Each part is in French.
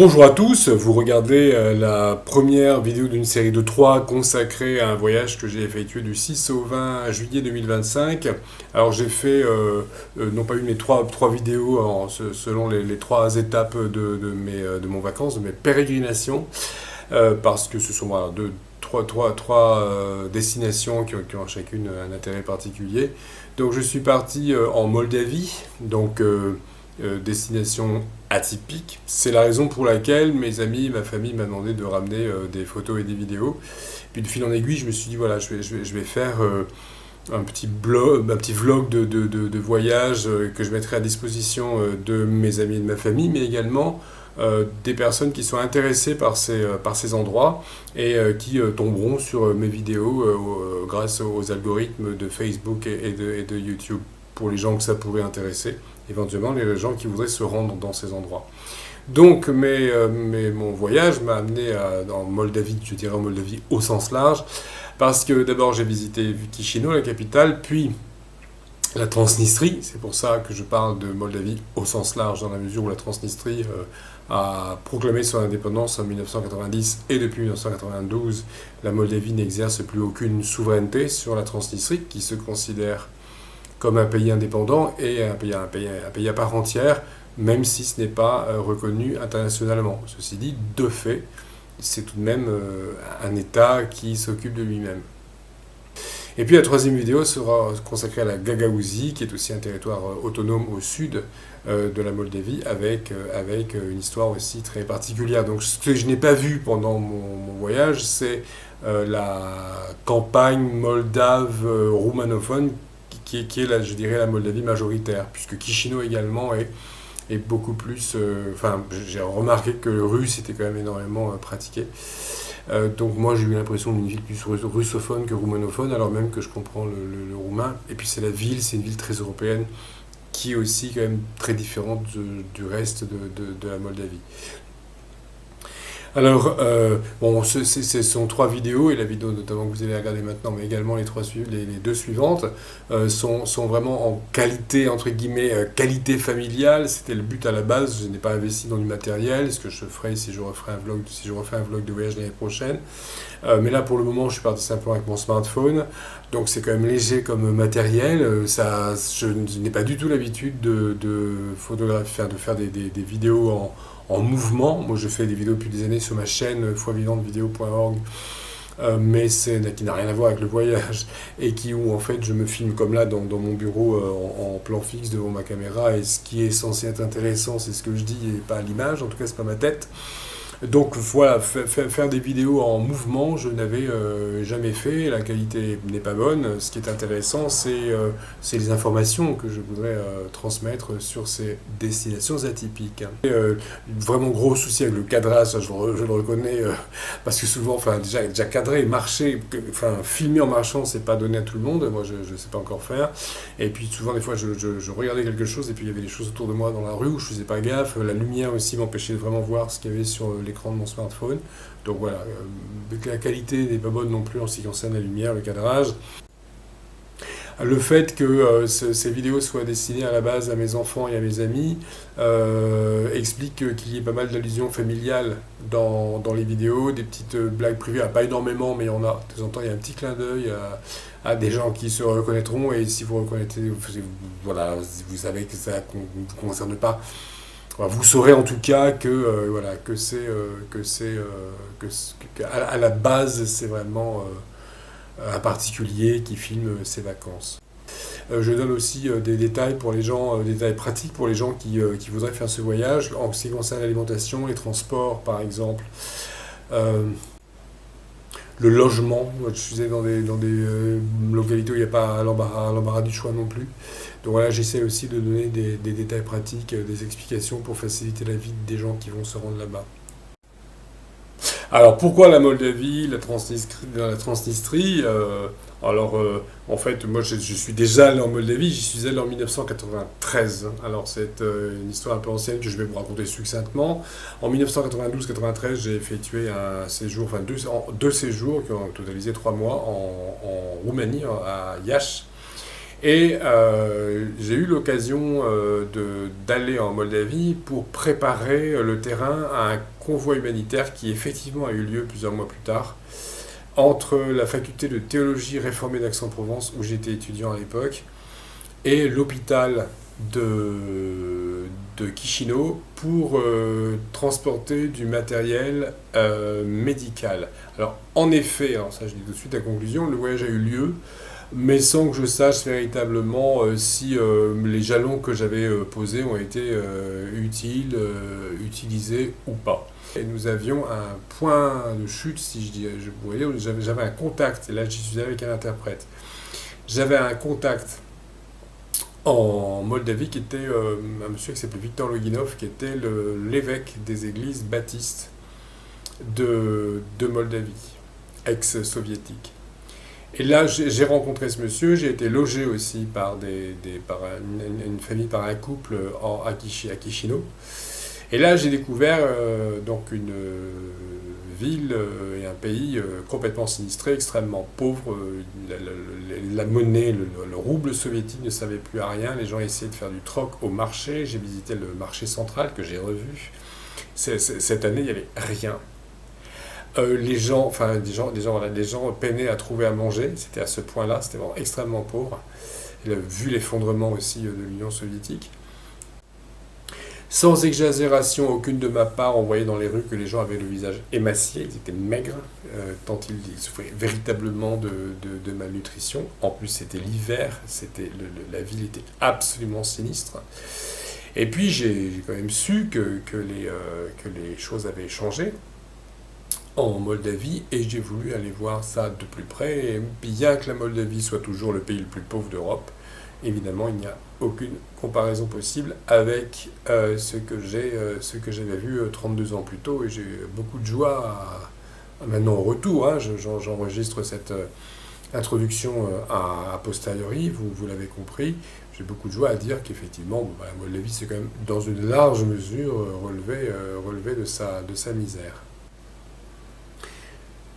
Bonjour à tous, vous regardez la première vidéo d'une série de 3 consacrée à un voyage que j'ai effectué du 6 au 20 juillet 2025. Alors j'ai fait, non pas une mais trois vidéos selon les 3 étapes de mon vacances, de mes pérégrinations, parce que ce sont voilà, trois destinations qui ont chacune un intérêt particulier. Donc je suis parti en Moldavie, donc destination atypique. C'est la raison pour laquelle mes amis, ma famille m'a demandé de ramener des photos et des vidéos. Puis de fil en aiguille, je me suis dit, voilà, je vais faire un petit vlog de voyage que je mettrai à disposition de mes amis et de ma famille, mais également des personnes qui sont intéressées par ces endroits et qui tomberont sur mes vidéos grâce aux algorithmes de Facebook et de YouTube pour les gens que ça pourrait intéresser, éventuellement les gens qui voudraient se rendre dans ces endroits. Donc mon voyage m'a amené en Moldavie, je dirais en Moldavie au sens large, parce que d'abord j'ai visité Chisinau, la capitale, puis la Transnistrie. C'est pour ça que je parle de Moldavie au sens large, dans la mesure où la Transnistrie a proclamé son indépendance en 1990 et depuis 1992, la Moldavie n'exerce plus aucune souveraineté sur la Transnistrie, qui se considère comme un pays indépendant et un pays à part entière, même si ce n'est pas reconnu internationalement. Ceci dit, de fait, c'est tout de même un État qui s'occupe de lui-même. Et puis la troisième vidéo sera consacrée à la Gagaouzie, qui est aussi un territoire autonome au sud de la Moldavie, avec une histoire aussi très particulière. Donc ce que je n'ai pas vu pendant mon voyage, c'est la campagne moldave roumanophone, qui est là, je dirais, la Moldavie majoritaire, puisque Chisinau également est beaucoup plus... Enfin, j'ai remarqué que le russe était quand même énormément pratiqué. Donc moi, j'ai eu l'impression d'une ville plus russophone que roumanophone, alors même que je comprends le roumain. Et puis c'est une ville très européenne, qui est aussi quand même très différente du reste de la Moldavie. Alors, bon, ce sont 3 vidéos, et la vidéo notamment que vous allez regarder maintenant, mais également les 2 suivantes, sont vraiment en qualité, entre guillemets, qualité familiale. C'était le but à la base. Je n'ai pas investi dans du matériel, ce que je ferai si je refais un vlog de voyage l'année prochaine. Mais là, pour le moment, je suis parti simplement avec mon smartphone, donc c'est quand même léger comme matériel. Je n'ai pas du tout l'habitude de photographier, de faire des vidéos en mouvement. Moi, je fais des vidéos depuis des années sur ma chaîne foivivantevideo.org, mais qui n'a rien à voir avec le voyage, et où en fait je me filme comme là dans mon bureau en plan fixe devant ma caméra, et ce qui est censé être intéressant, c'est ce que je dis et pas l'image, en tout cas c'est pas ma tête. Donc voilà, faire des vidéos en mouvement, je n'avais jamais fait, la qualité n'est pas bonne. Ce qui est intéressant, c'est les informations que je voudrais transmettre sur ces destinations atypiques. Vraiment gros souci avec le cadrage, ça, je le reconnais, parce que souvent, enfin déjà cadrer, marcher, filmer en marchant, c'est pas donné à tout le monde, moi je ne sais pas encore faire. Et puis souvent, des fois, je regardais quelque chose, et puis il y avait des choses autour de moi dans la rue où je faisais pas gaffe, la lumière aussi m'empêchait de vraiment voir ce qu'il y avait sur l'écran de mon smartphone. Donc voilà, la qualité n'est pas bonne non plus en ce qui concerne la lumière, le cadrage. Le fait que ces vidéos soient destinées à la base à mes enfants et à mes amis explique qu'il y ait pas mal d'allusions familiales dans les vidéos, des petites blagues privées, pas énormément, mais il y en a. De temps en temps, il y a un petit clin d'œil à des gens qui se reconnaîtront, et si vous reconnaissez, voilà, vous savez que ça ne vous concerne pas. Vous saurez en tout cas que à la base, c'est vraiment un particulier qui filme ses vacances. Je donne aussi des détails pour les gens, des détails pratiques pour les gens qui voudraient faire ce voyage, en ce qui concerne l'alimentation, les transports par exemple, le logement. Je suis dans des localités où il n'y a pas l'embarras du choix non plus. Donc voilà, j'essaie aussi de donner des détails pratiques, des explications pour faciliter la vie des gens qui vont se rendre là-bas. Alors pourquoi la Moldavie, la Transnistrie en fait, moi je suis déjà allé en Moldavie, j'y suis allé en 1993. Alors c'est une histoire un peu ancienne que je vais vous raconter succinctement. En 1992-93, j'ai effectué un séjour, deux séjours qui ont totalisé 3 mois en Roumanie, à Iași. Et j'ai eu l'occasion d'aller en Moldavie pour préparer le terrain à un convoi humanitaire qui effectivement a eu lieu plusieurs mois plus tard entre la faculté de théologie réformée d'Aix-en-Provence, où j'étais étudiant à l'époque, et l'hôpital de Chisinau pour transporter du matériel médical. Alors, en effet, alors ça je dis tout de suite la conclusion, le voyage a eu lieu, mais sans que je sache véritablement si les jalons que j'avais posés ont été utilisés ou pas. Et nous avions un point de chute, si je dis, vous voyez, j'avais un contact, et là j'y suis avec un interprète. J'avais un contact en Moldavie qui était un monsieur qui s'appelait Victor Loginov, qui était l'évêque des églises baptistes de Moldavie, ex-soviétique. Et là, j'ai rencontré ce monsieur, j'ai été logé aussi par une famille, par un couple à Chisinau. Et là, j'ai découvert donc une ville et un pays complètement sinistré, extrêmement pauvre. La monnaie, le rouble soviétique ne servait plus à rien. Les gens essayaient de faire du troc au marché. J'ai visité le marché central que j'ai revu. Cette année, il n'y avait rien. Les gens peinaient à trouver à manger. C'était à ce point-là, c'était vraiment extrêmement pauvre. Et vu l'effondrement aussi de l'Union soviétique. Sans exagération aucune de ma part, on voyait dans les rues que les gens avaient le visage émacié, ils étaient maigres, tant ils souffraient véritablement de malnutrition. En plus, c'était l'hiver, la ville était absolument sinistre. Et puis, j'ai quand même su que les choses avaient changé en Moldavie, et j'ai voulu aller voir ça de plus près. Et bien que la Moldavie soit toujours le pays le plus pauvre d'Europe, évidemment, il n'y a aucune comparaison possible avec ce que j'avais vu 32 ans plus tôt, et j'ai beaucoup de joie maintenant au retour. Hein, j'enregistre cette introduction a posteriori, vous l'avez compris. J'ai beaucoup de joie à dire qu'effectivement, la Moldavie, c'est quand même dans une large mesure relevé de sa misère.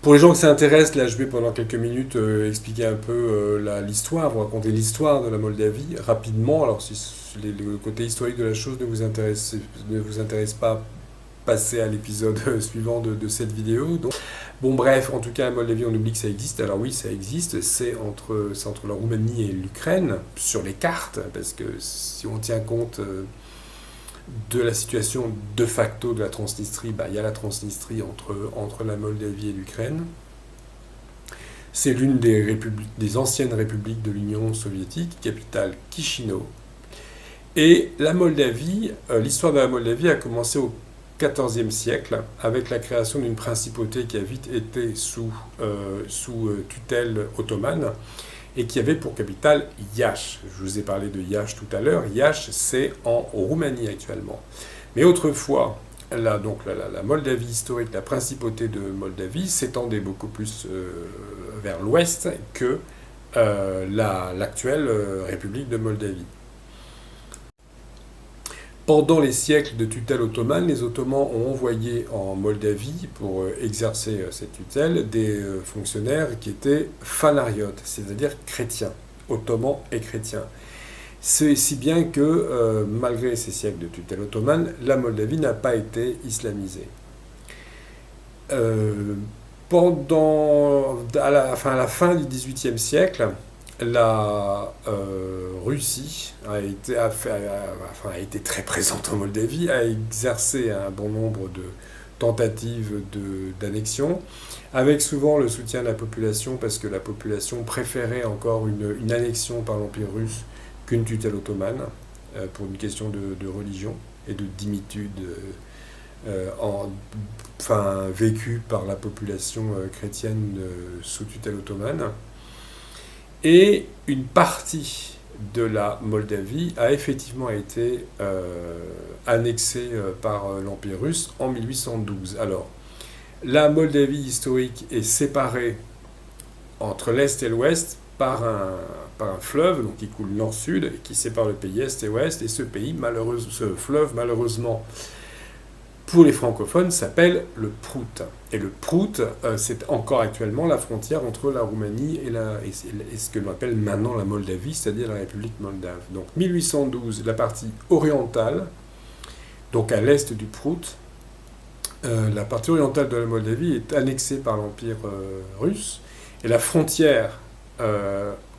Pour les gens qui s'intéressent, là je vais pendant quelques minutes expliquer un peu l'histoire, vous raconter l'histoire de la Moldavie rapidement. Alors si le côté historique de la chose ne vous intéresse pas, passez à l'épisode suivant de cette vidéo. Donc, bon bref, en tout cas la Moldavie, on oublie que ça existe. Alors oui, ça existe, c'est entre la Roumanie et l'Ukraine, sur les cartes, parce que si on tient compte de la situation de facto de la Transnistrie, il y a la Transnistrie entre la Moldavie et l'Ukraine. C'est l'une des anciennes républiques de l'Union soviétique, capitale Chisinau. Et la Moldavie, l'histoire de la Moldavie a commencé au XIVe siècle avec la création d'une principauté qui a vite été sous tutelle ottomane, et qui avait pour capitale Iași. Je vous ai parlé de Iași tout à l'heure. Iași, c'est en Roumanie actuellement. Mais autrefois, la Moldavie historique, la principauté de Moldavie, s'étendait beaucoup plus vers l'ouest que l'actuelle République de Moldavie. Pendant les siècles de tutelle ottomane, les Ottomans ont envoyé en Moldavie, pour exercer cette tutelle, des fonctionnaires qui étaient fanariotes, c'est-à-dire chrétiens, ottomans et chrétiens. C'est si bien que, malgré ces siècles de tutelle ottomane, la Moldavie n'a pas été islamisée. À la fin du XVIIIe siècle, la Russie a été très présente en Moldavie, a exercé un bon nombre de tentatives d'annexion, avec souvent le soutien de la population, parce que la population préférait encore une annexion par l'Empire russe qu'une tutelle ottomane, pour une question de religion et de dimitude vécue par la population chrétienne sous tutelle ottomane. Et une partie de la Moldavie a effectivement été annexée par l'Empire russe en 1812. Alors, la Moldavie historique est séparée entre l'Est et l'Ouest par un fleuve donc qui coule nord-sud et qui sépare le pays Est et Ouest. Et ce fleuve, malheureusement, pour les francophones, s'appelle le Prout. Et le Prout, c'est encore actuellement la frontière entre la Roumanie et ce que l'on appelle maintenant la Moldavie, c'est-à-dire la République moldave. Donc 1812, la partie orientale, donc à l'est du Prout, la partie orientale de la Moldavie est annexée par l'Empire russe, et la frontière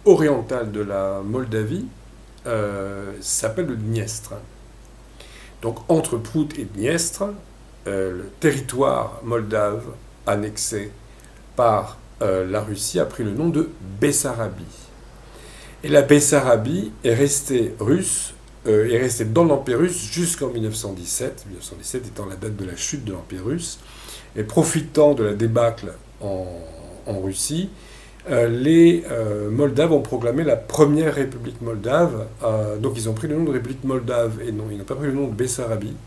orientale de la Moldavie s'appelle le Dniestre. Donc entre Prout et Dniestre, le territoire moldave annexé par la Russie a pris le nom de Bessarabie. Et la Bessarabie est restée russe, est restée dans l'Empire russe jusqu'en 1917, 1917 étant la date de la chute de l'Empire russe, et profitant de la débâcle en Russie, les Moldaves ont proclamé la première République moldave, donc ils ont pris le nom de République moldave, et non, ils n'ont pas pris le nom de Bessarabie.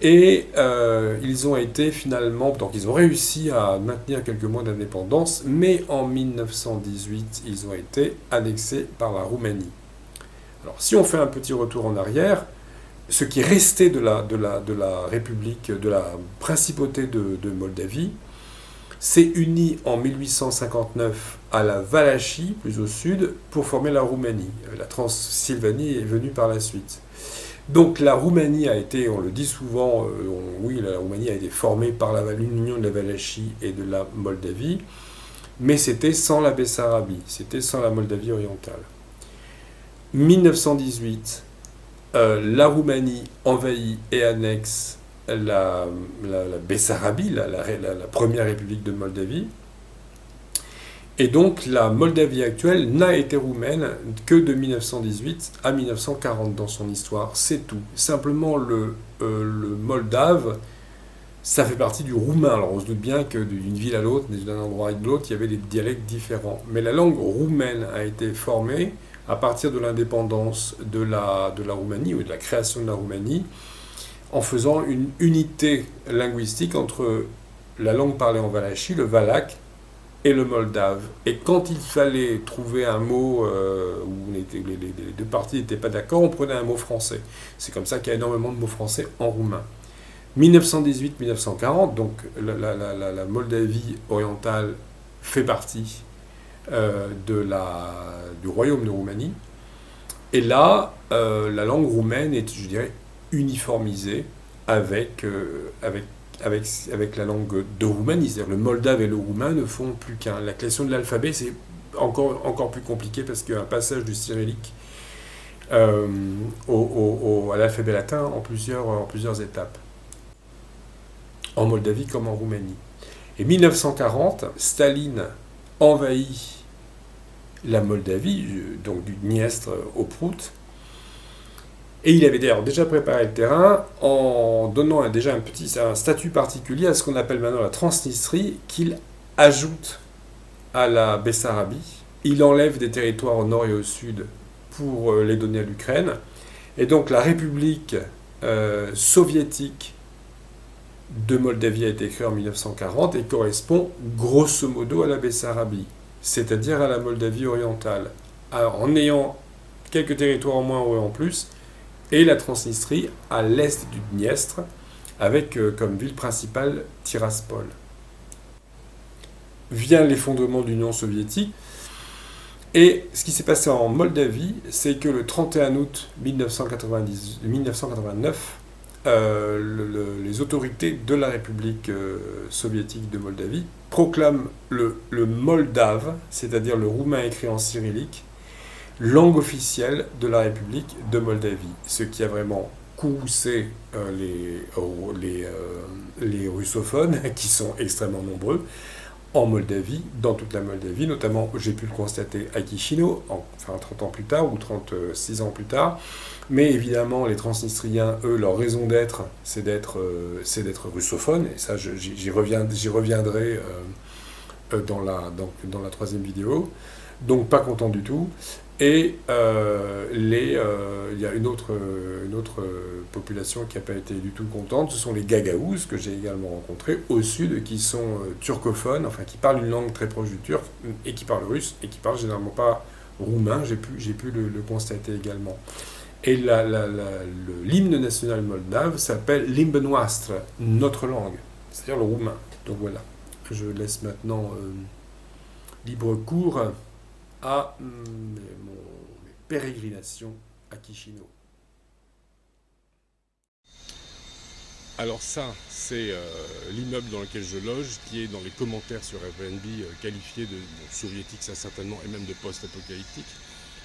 Ils ont été finalement, donc ils ont réussi à maintenir quelques mois d'indépendance, mais en 1918, ils ont été annexés par la Roumanie. Alors si on fait un petit retour en arrière, ce qui est resté de la République, de la principauté de Moldavie, s'est uni en 1859 à la Valachie, plus au sud, pour former la Roumanie. La Transylvanie est venue par la suite. Donc la Roumanie a été, on le dit souvent, oui, la Roumanie a été formée par l'union de la Valachie et de la Moldavie, mais c'était sans la Bessarabie, c'était sans la Moldavie orientale. 1918, la Roumanie envahit et annexe la Bessarabie, la première république de Moldavie. Et donc la Moldavie actuelle n'a été roumaine que de 1918 à 1940 dans son histoire, c'est tout. Simplement le moldave, ça fait partie du roumain. Alors on se doute bien que d'une ville à l'autre, d'un endroit à l'autre, il y avait des dialectes différents. Mais la langue roumaine a été formée à partir de l'indépendance de la Roumanie, ou de la création de la Roumanie, en faisant une unité linguistique entre la langue parlée en Valachie, le valaque, et le moldave. Et quand il fallait trouver un mot où les deux parties n'étaient pas d'accord, on prenait un mot français. C'est comme ça qu'il y a énormément de mots français en roumain. 1918-1940, donc la Moldavie orientale fait partie du royaume de Roumanie. Et là, la langue roumaine est, je dirais, uniformisée avec la langue de Roumanie. C'est-à-dire le moldave et le roumain ne font plus qu'un. La question de l'alphabet, c'est encore plus compliqué parce qu'il y a un passage du cyrillique à l'alphabet latin en plusieurs étapes, en Moldavie comme en Roumanie. Et 1940, Staline envahit la Moldavie, donc du Dniestre au Prout. Et il avait d'ailleurs déjà préparé le terrain en donnant un statut particulier à ce qu'on appelle maintenant la Transnistrie, qu'il ajoute à la Bessarabie. Il enlève des territoires au nord et au sud pour les donner à l'Ukraine. Et donc la République soviétique de Moldavie a été créée en 1940 et correspond grosso modo à la Bessarabie, c'est-à-dire à la Moldavie orientale, en ayant quelques territoires en moins ou en plus, et la Transnistrie à l'est du Dniestre, avec comme ville principale Tiraspol. Vient l'effondrement de l'Union soviétique, et ce qui s'est passé en Moldavie, c'est que le 31 août 1989, les autorités de la République soviétique de Moldavie proclament le moldave, c'est-à-dire le roumain écrit en cyrillique, langue officielle de la République de Moldavie, ce qui a vraiment courroucé les russophones, qui sont extrêmement nombreux, en Moldavie, dans toute la Moldavie, notamment, j'ai pu le constater à Chisinau, 30 ans plus tard, ou 36 ans plus tard, mais évidemment, les Transnistriens, eux, leur raison d'être, c'est d'être russophones, et ça, j'y reviendrai dans la troisième vidéo, donc pas content du tout. Et il y a une autre population qui n'a pas été du tout contente, ce sont les Gagaouzes, que j'ai également rencontrés au sud, qui sont turcophones, enfin qui parlent une langue très proche du turc, et qui parlent russe, et qui parlent généralement pas roumain, j'ai pu le constater également. Et l'hymne national moldave s'appelle Limba Noastră, notre langue, c'est-à-dire le roumain. Donc voilà, je laisse maintenant libre cours à mes pérégrinations à Chisinau. Alors ça, c'est l'immeuble dans lequel je loge, qui est dans les commentaires sur Airbnb qualifié de soviétique, ça certainement, et même de post-apocalyptique.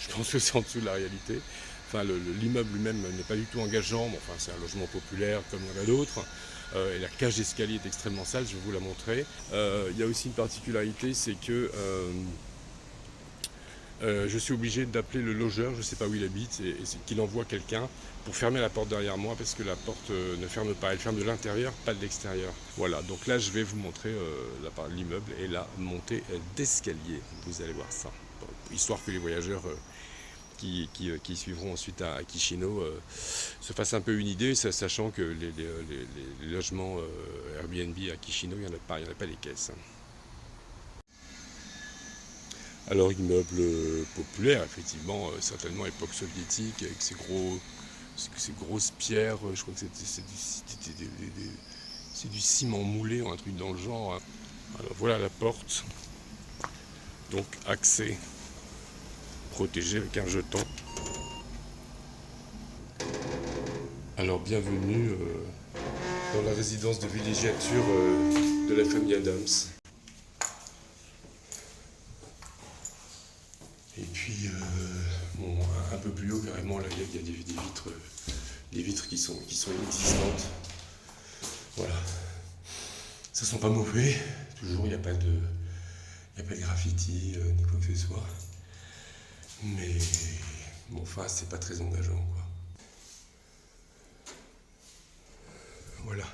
Je pense que c'est en dessous de la réalité. Enfin, l'immeuble lui-même n'est pas du tout engageant, mais enfin, c'est un logement populaire comme il y en a d'autres. Et la cage d'escalier est extrêmement sale, je vais vous la montrer. Il y a aussi une particularité, c'est que je suis obligé d'appeler le logeur, je ne sais pas où il habite, et qu'il envoie quelqu'un pour fermer la porte derrière moi, parce que la porte ne ferme pas, elle ferme de l'intérieur, pas de l'extérieur. Voilà, donc là je vais vous montrer l'immeuble et la montée d'escalier, vous allez voir ça. Bon, histoire que les voyageurs qui suivront ensuite à Chisinau se fassent un peu une idée, sachant que les logements Airbnb à Chisinau, il n'y en a pas des caisses. Alors immeuble populaire, effectivement, certainement époque soviétique, avec ces grosses pierres, je crois que c'est du ciment moulé ou un truc dans le genre. Alors voilà la porte, donc accès protégé avec un jeton. Alors bienvenue dans la résidence de villégiature de la famille Adams. Et puis un peu plus haut carrément là il y a des vitres qui sont inexistantes. Voilà. Ça sent pas mauvais, toujours il n'y a pas de graffiti ni quoi que ce soit. Mais bon, enfin c'est pas très engageant quoi. Voilà.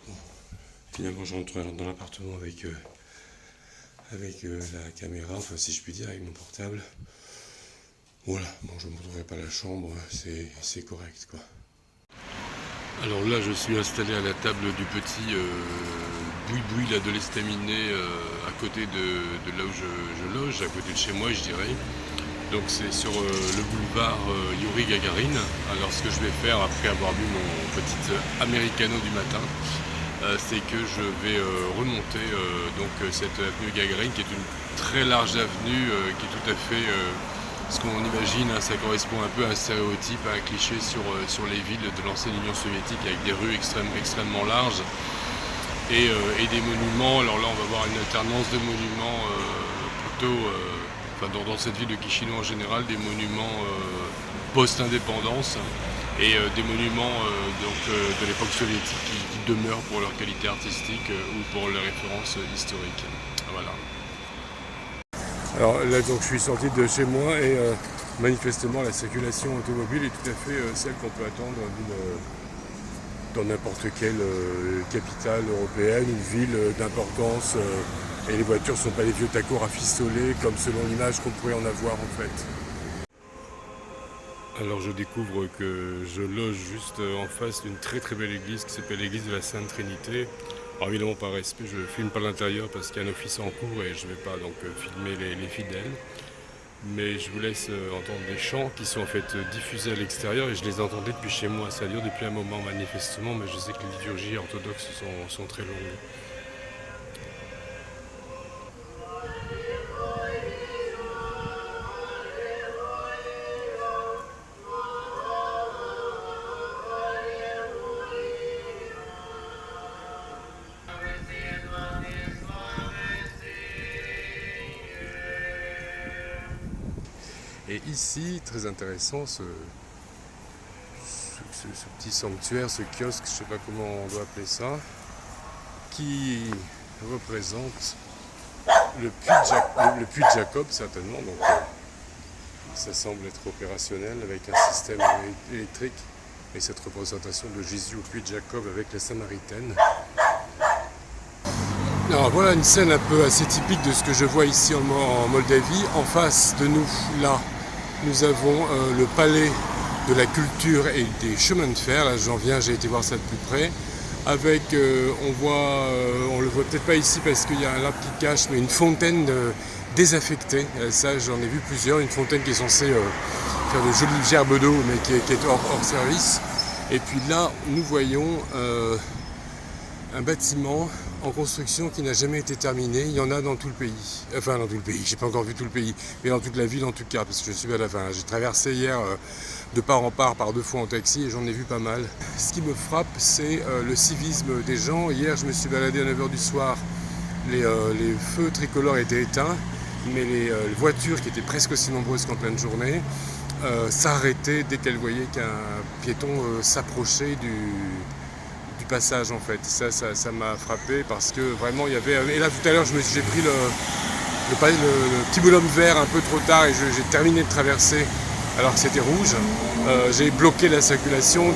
Bon. Finalement je rentre dans l'appartement avec la caméra, enfin si je puis dire, avec mon portable. Voilà, bon je ne montrerai pas la chambre, c'est correct quoi. Alors là je suis installé à la table du petit boui-boui là, de l'estaminet à côté de là où je loge, à côté de chez moi je dirais. Donc c'est sur le boulevard Yuri Gagarin. Alors ce que je vais faire après avoir bu mon petit americano du matin, c'est que je vais remonter cette avenue Gagarine, qui est une très large avenue, qui est tout à fait ce qu'on imagine, hein, ça correspond un peu à un stéréotype, à un cliché sur les villes de l'ancienne Union soviétique, avec des rues extrêmement larges et des monuments. Alors là on va voir une alternance de monuments plutôt, dans cette ville de Chisinau en général, des monuments post-indépendance, et des monuments de l'époque soviétique qui demeurent pour leur qualité artistique ou pour leurs références historiques. Voilà. Alors là donc je suis sorti de chez moi et manifestement la circulation automobile est tout à fait celle qu'on peut attendre dans n'importe quelle capitale européenne, une ville d'importance, et les voitures ne sont pas des vieux tacos rafistolés comme selon l'image qu'on pourrait en avoir en fait. Alors je découvre que je loge juste en face d'une très très belle église qui s'appelle l'église de la Sainte Trinité. Alors évidemment par respect je ne filme pas l'intérieur parce qu'il y a un office en cours et je ne vais pas donc filmer les fidèles. Mais je vous laisse entendre des chants qui sont en fait diffusés à l'extérieur et je les entendais depuis chez moi. Ça dure depuis un moment manifestement, mais je sais que les liturgies orthodoxes sont très longues. Et ici, très intéressant, ce petit sanctuaire, ce kiosque, je ne sais pas comment on doit appeler ça, qui représente le puits de Jacob, certainement. Donc, ça semble être opérationnel avec un système électrique et cette représentation de Jésus au puits de Jacob avec la Samaritaine. Alors voilà une scène un peu assez typique de ce que je vois ici en Moldavie. En face de nous, là, nous avons le palais de la culture et des chemins de fer. Là j'en viens, j'ai été voir ça de plus près. Avec, on le voit peut-être pas ici parce qu'il y a un arbre qui cache, mais une fontaine désaffectée. Ça, j'en ai vu plusieurs. Une fontaine qui est censée faire de jolies gerbes d'eau, mais qui est hors service. Et puis là, nous voyons un bâtiment en construction qui n'a jamais été terminé. Il y en a dans tout le pays. Enfin, dans tout le pays. J'ai pas encore vu tout le pays, mais dans toute la ville en tout cas, parce que je suis à la fin. J'ai traversé hier de part en part par 2 fois en taxi et j'en ai vu pas mal. Ce qui me frappe, c'est le civisme des gens. Hier, je me suis baladé à 9h du soir. Les feux tricolores étaient éteints, mais les voitures qui étaient presque aussi nombreuses qu'en pleine journée s'arrêtaient dès qu'elles voyaient qu'un piéton s'approchait du passage en fait. Ça m'a frappé parce que vraiment il y avait... Et là tout à l'heure j'ai pris le petit bonhomme vert un peu trop tard et j'ai terminé de traverser alors que c'était rouge. J'ai bloqué la circulation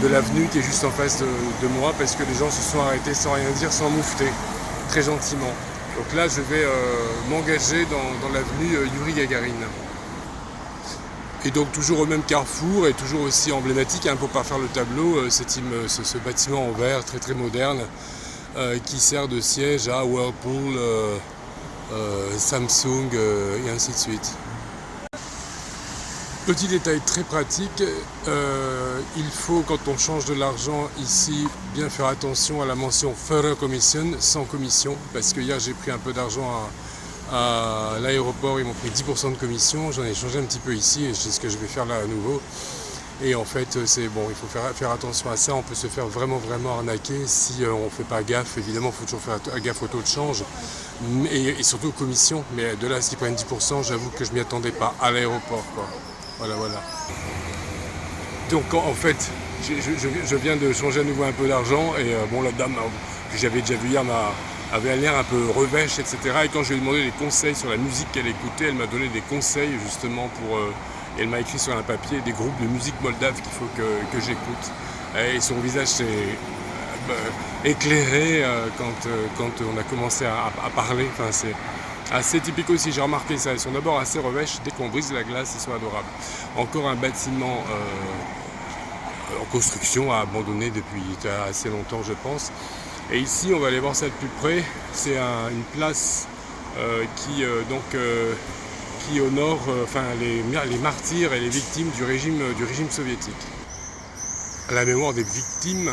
de l'avenue qui est juste en face de moi parce que les gens se sont arrêtés sans rien dire, sans moufter, très gentiment. Donc là je vais m'engager dans l'avenue Yuri Gagarin. Et donc toujours au même carrefour et toujours aussi emblématique, pour parfaire le tableau, ce bâtiment en verre très très moderne qui sert de siège à Whirlpool, Samsung et ainsi de suite. Petit détail très pratique, il faut quand on change de l'argent ici bien faire attention à la mention Före Commission, sans commission, parce que hier j'ai pris un peu d'argent à l'aéroport, ils m'ont pris 10% de commission, j'en ai changé un petit peu ici et c'est ce que je vais faire là à nouveau. Et en fait c'est bon, il faut faire attention à ça, on peut se faire vraiment arnaquer si on ne fait pas gaffe. Évidemment il faut toujours faire gaffe au taux de change et surtout aux commissions, mais de là à ce qu'ils prennent 10%, j'avoue que je m'y attendais pas à l'aéroport quoi. Voilà. Donc en fait je viens de changer à nouveau un peu d'argent et bon la dame que j'avais déjà vu hier avait un l'air un peu revêche, etc. Et quand je lui ai demandé des conseils sur la musique qu'elle écoutait, elle m'a donné des conseils justement pour... elle m'a écrit sur un papier des groupes de musique moldave qu'il faut que j'écoute. Et son visage s'est éclairé quand on a commencé à parler. Enfin, c'est assez typique aussi, j'ai remarqué ça. Ils sont d'abord assez revêches, dès qu'on brise la glace, ils sont adorables. Encore un bâtiment en construction, abandonné depuis assez longtemps, je pense. Et ici, on va aller voir ça de plus près. C'est une place qui honore les martyrs et les victimes du régime soviétique. À la mémoire des victimes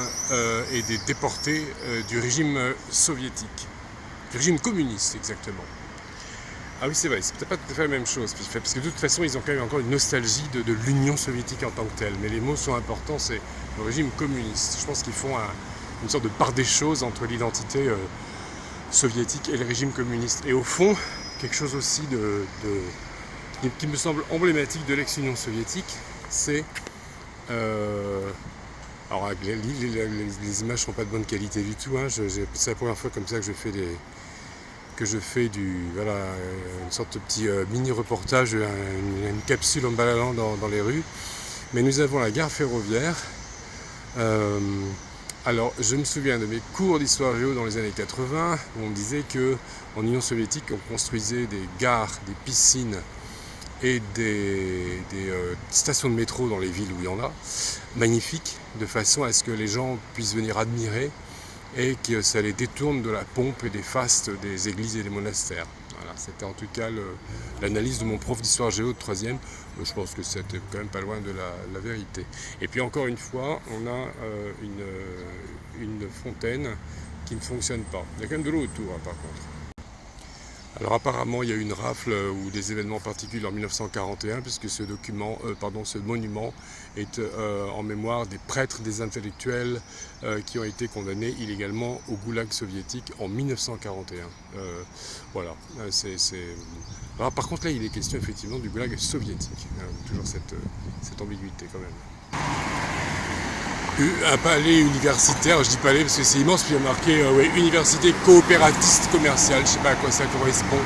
et des déportés du régime soviétique. Du régime communiste, exactement. Ah oui, c'est vrai, c'est peut-être pas tout à fait la même chose. Parce que de toute façon, ils ont quand même encore une nostalgie de l'Union soviétique en tant que telle. Mais les mots sont importants, c'est le régime communiste. Je pense qu'ils font une sorte de part des choses entre l'identité soviétique et le régime communiste. Et au fond, quelque chose aussi qui me semble emblématique de l'ex-Union soviétique, c'est... alors les images ne sont pas de bonne qualité du tout, c'est la première fois comme ça que je fais une sorte de petit mini-reportage, une capsule en baladant dans les rues. Mais nous avons la gare ferroviaire. Alors, je me souviens de mes cours d'histoire géo dans les années 80, où on disait qu'en Union soviétique, on construisait des gares, des piscines et des stations de métro dans les villes où il y en a, magnifiques, de façon à ce que les gens puissent venir admirer et que ça les détourne de la pompe et des fastes des églises et des monastères. Voilà, c'était en tout cas l'analyse de mon prof d'histoire géo de 3e. Je pense que c'était quand même pas loin de la vérité. Et puis encore une fois, on a une fontaine qui ne fonctionne pas. Il y a quand même de l'eau autour par contre. Alors apparemment il y a eu une rafle ou des événements particuliers en 1941 puisque ce monument est en mémoire des prêtres, des intellectuels qui ont été condamnés illégalement au goulag soviétique en 1941. Voilà. Alors par contre là il est question effectivement du goulag soviétique. Toujours cette ambiguïté quand même. Un palais universitaire, je dis palais parce que c'est immense, puis il y a marqué université coopératiste commerciale, je ne sais pas à quoi ça correspond.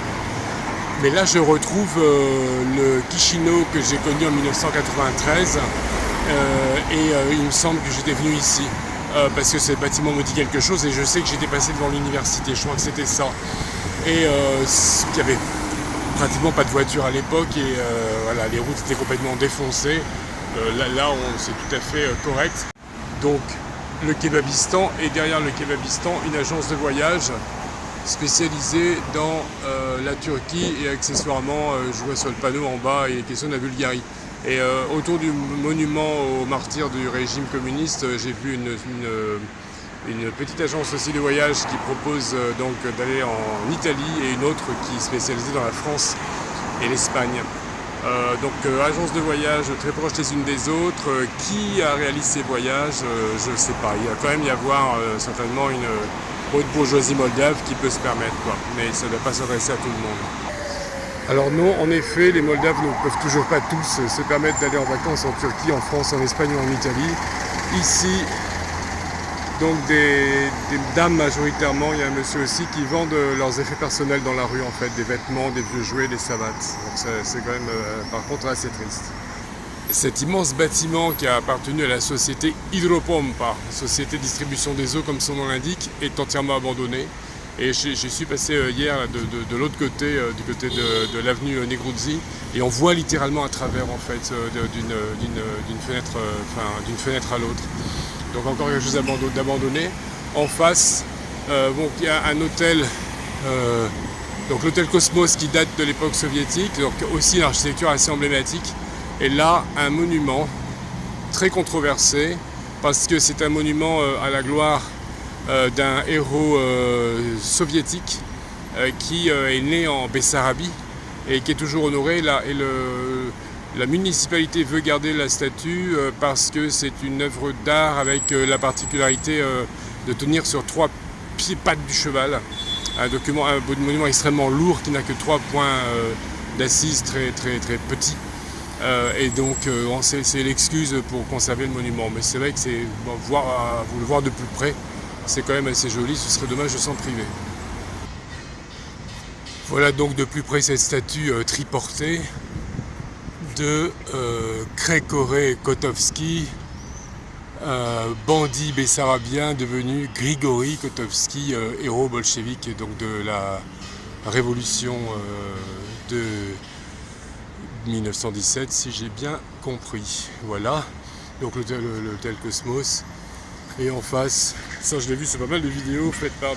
Mais là je retrouve le Chisinau que j'ai connu en 1993 il me semble que j'étais venu ici parce que ce bâtiment me dit quelque chose et je sais que j'étais passé devant l'université, je crois que c'était ça. Et il n'y avait pratiquement pas de voiture à l'époque et voilà, les routes étaient complètement défoncées. Là c'est tout à fait correct. Donc le Kebabistan et derrière le Kebabistan une agence de voyage spécialisée dans la Turquie et accessoirement, je vois sur le panneau en bas, il est question de la Bulgarie. Et autour du monument aux martyrs du régime communiste, j'ai vu une petite agence aussi de voyage qui propose donc d'aller en Italie et une autre qui est spécialisée dans la France et l'Espagne. Agence de voyage très proches les unes des autres. Qui a réalisé ces voyages, je ne sais pas. Il va quand même y avoir certainement une haute bourgeoisie moldave qui peut se permettre, quoi. Mais ça ne doit pas s'adresser à tout le monde. Alors non, en effet, les Moldaves ne peuvent toujours pas tous se permettre d'aller en vacances en Turquie, en France, en Espagne ou en Italie. Ici, donc des dames majoritairement, il y a un monsieur aussi qui vendent leurs effets personnels dans la rue en fait, des vêtements, des vieux jouets, des savates. Donc c'est quand même par contre assez triste. Cet immense bâtiment qui a appartenu à la société Hydropompa, société de distribution des eaux comme son nom l'indique, est entièrement abandonné. Et je suis passé hier de l'autre côté, du côté de l'avenue Negruzzi, et on voit littéralement à travers en fait d'une fenêtre à l'autre. Donc encore quelque chose d'abandonné. En face, il y a un hôtel, donc l'hôtel Cosmos qui date de l'époque soviétique, donc aussi une architecture assez emblématique. Et là, un monument très controversé, parce que c'est un monument à la gloire d'un héros soviétique qui est né en Bessarabie et qui est toujours honoré là. Et la municipalité veut garder la statue parce que c'est une œuvre d'art avec la particularité de tenir sur 3 pattes du cheval. Un monument extrêmement lourd qui n'a que 3 points d'assises très petits. Et donc c'est l'excuse pour conserver le monument. Mais c'est vrai que vous le voir de plus près, c'est quand même assez joli, ce serait dommage de s'en priver. Voilà donc de plus près cette statue triportée de Krégoré Kotovski, bandit bessarabien devenu Grigori Kotovski, héros bolchevique donc de la révolution de 1917 si j'ai bien compris. Voilà, donc l'hôtel Cosmos. Et en face, ça je l'ai vu sur pas mal de vidéos faites par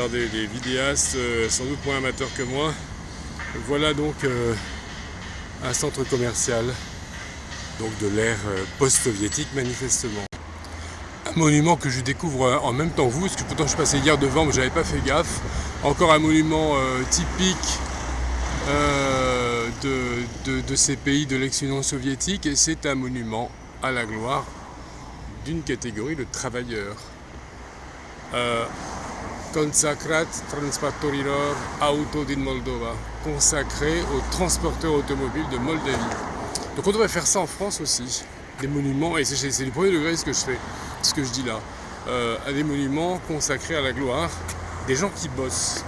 des vidéastes sans doute moins amateurs que moi. Voilà donc un centre commercial donc de l'ère post-soviétique manifestement. Un monument que je découvre en même temps que vous, parce que pourtant je suis passé hier devant mais j'avais pas fait gaffe. Encore un monument typique de ces pays de l'ex-Union soviétique, et c'est un monument à la gloire d'une catégorie de travailleurs. Consacrat Transportorilor Auto din Moldova, consacré aux transporteurs automobiles de Moldavie. Donc on devrait faire ça en France aussi, des monuments, et c'est du premier degré ce que je fais, ce que je dis là, à des monuments consacrés à la gloire des gens qui bossent.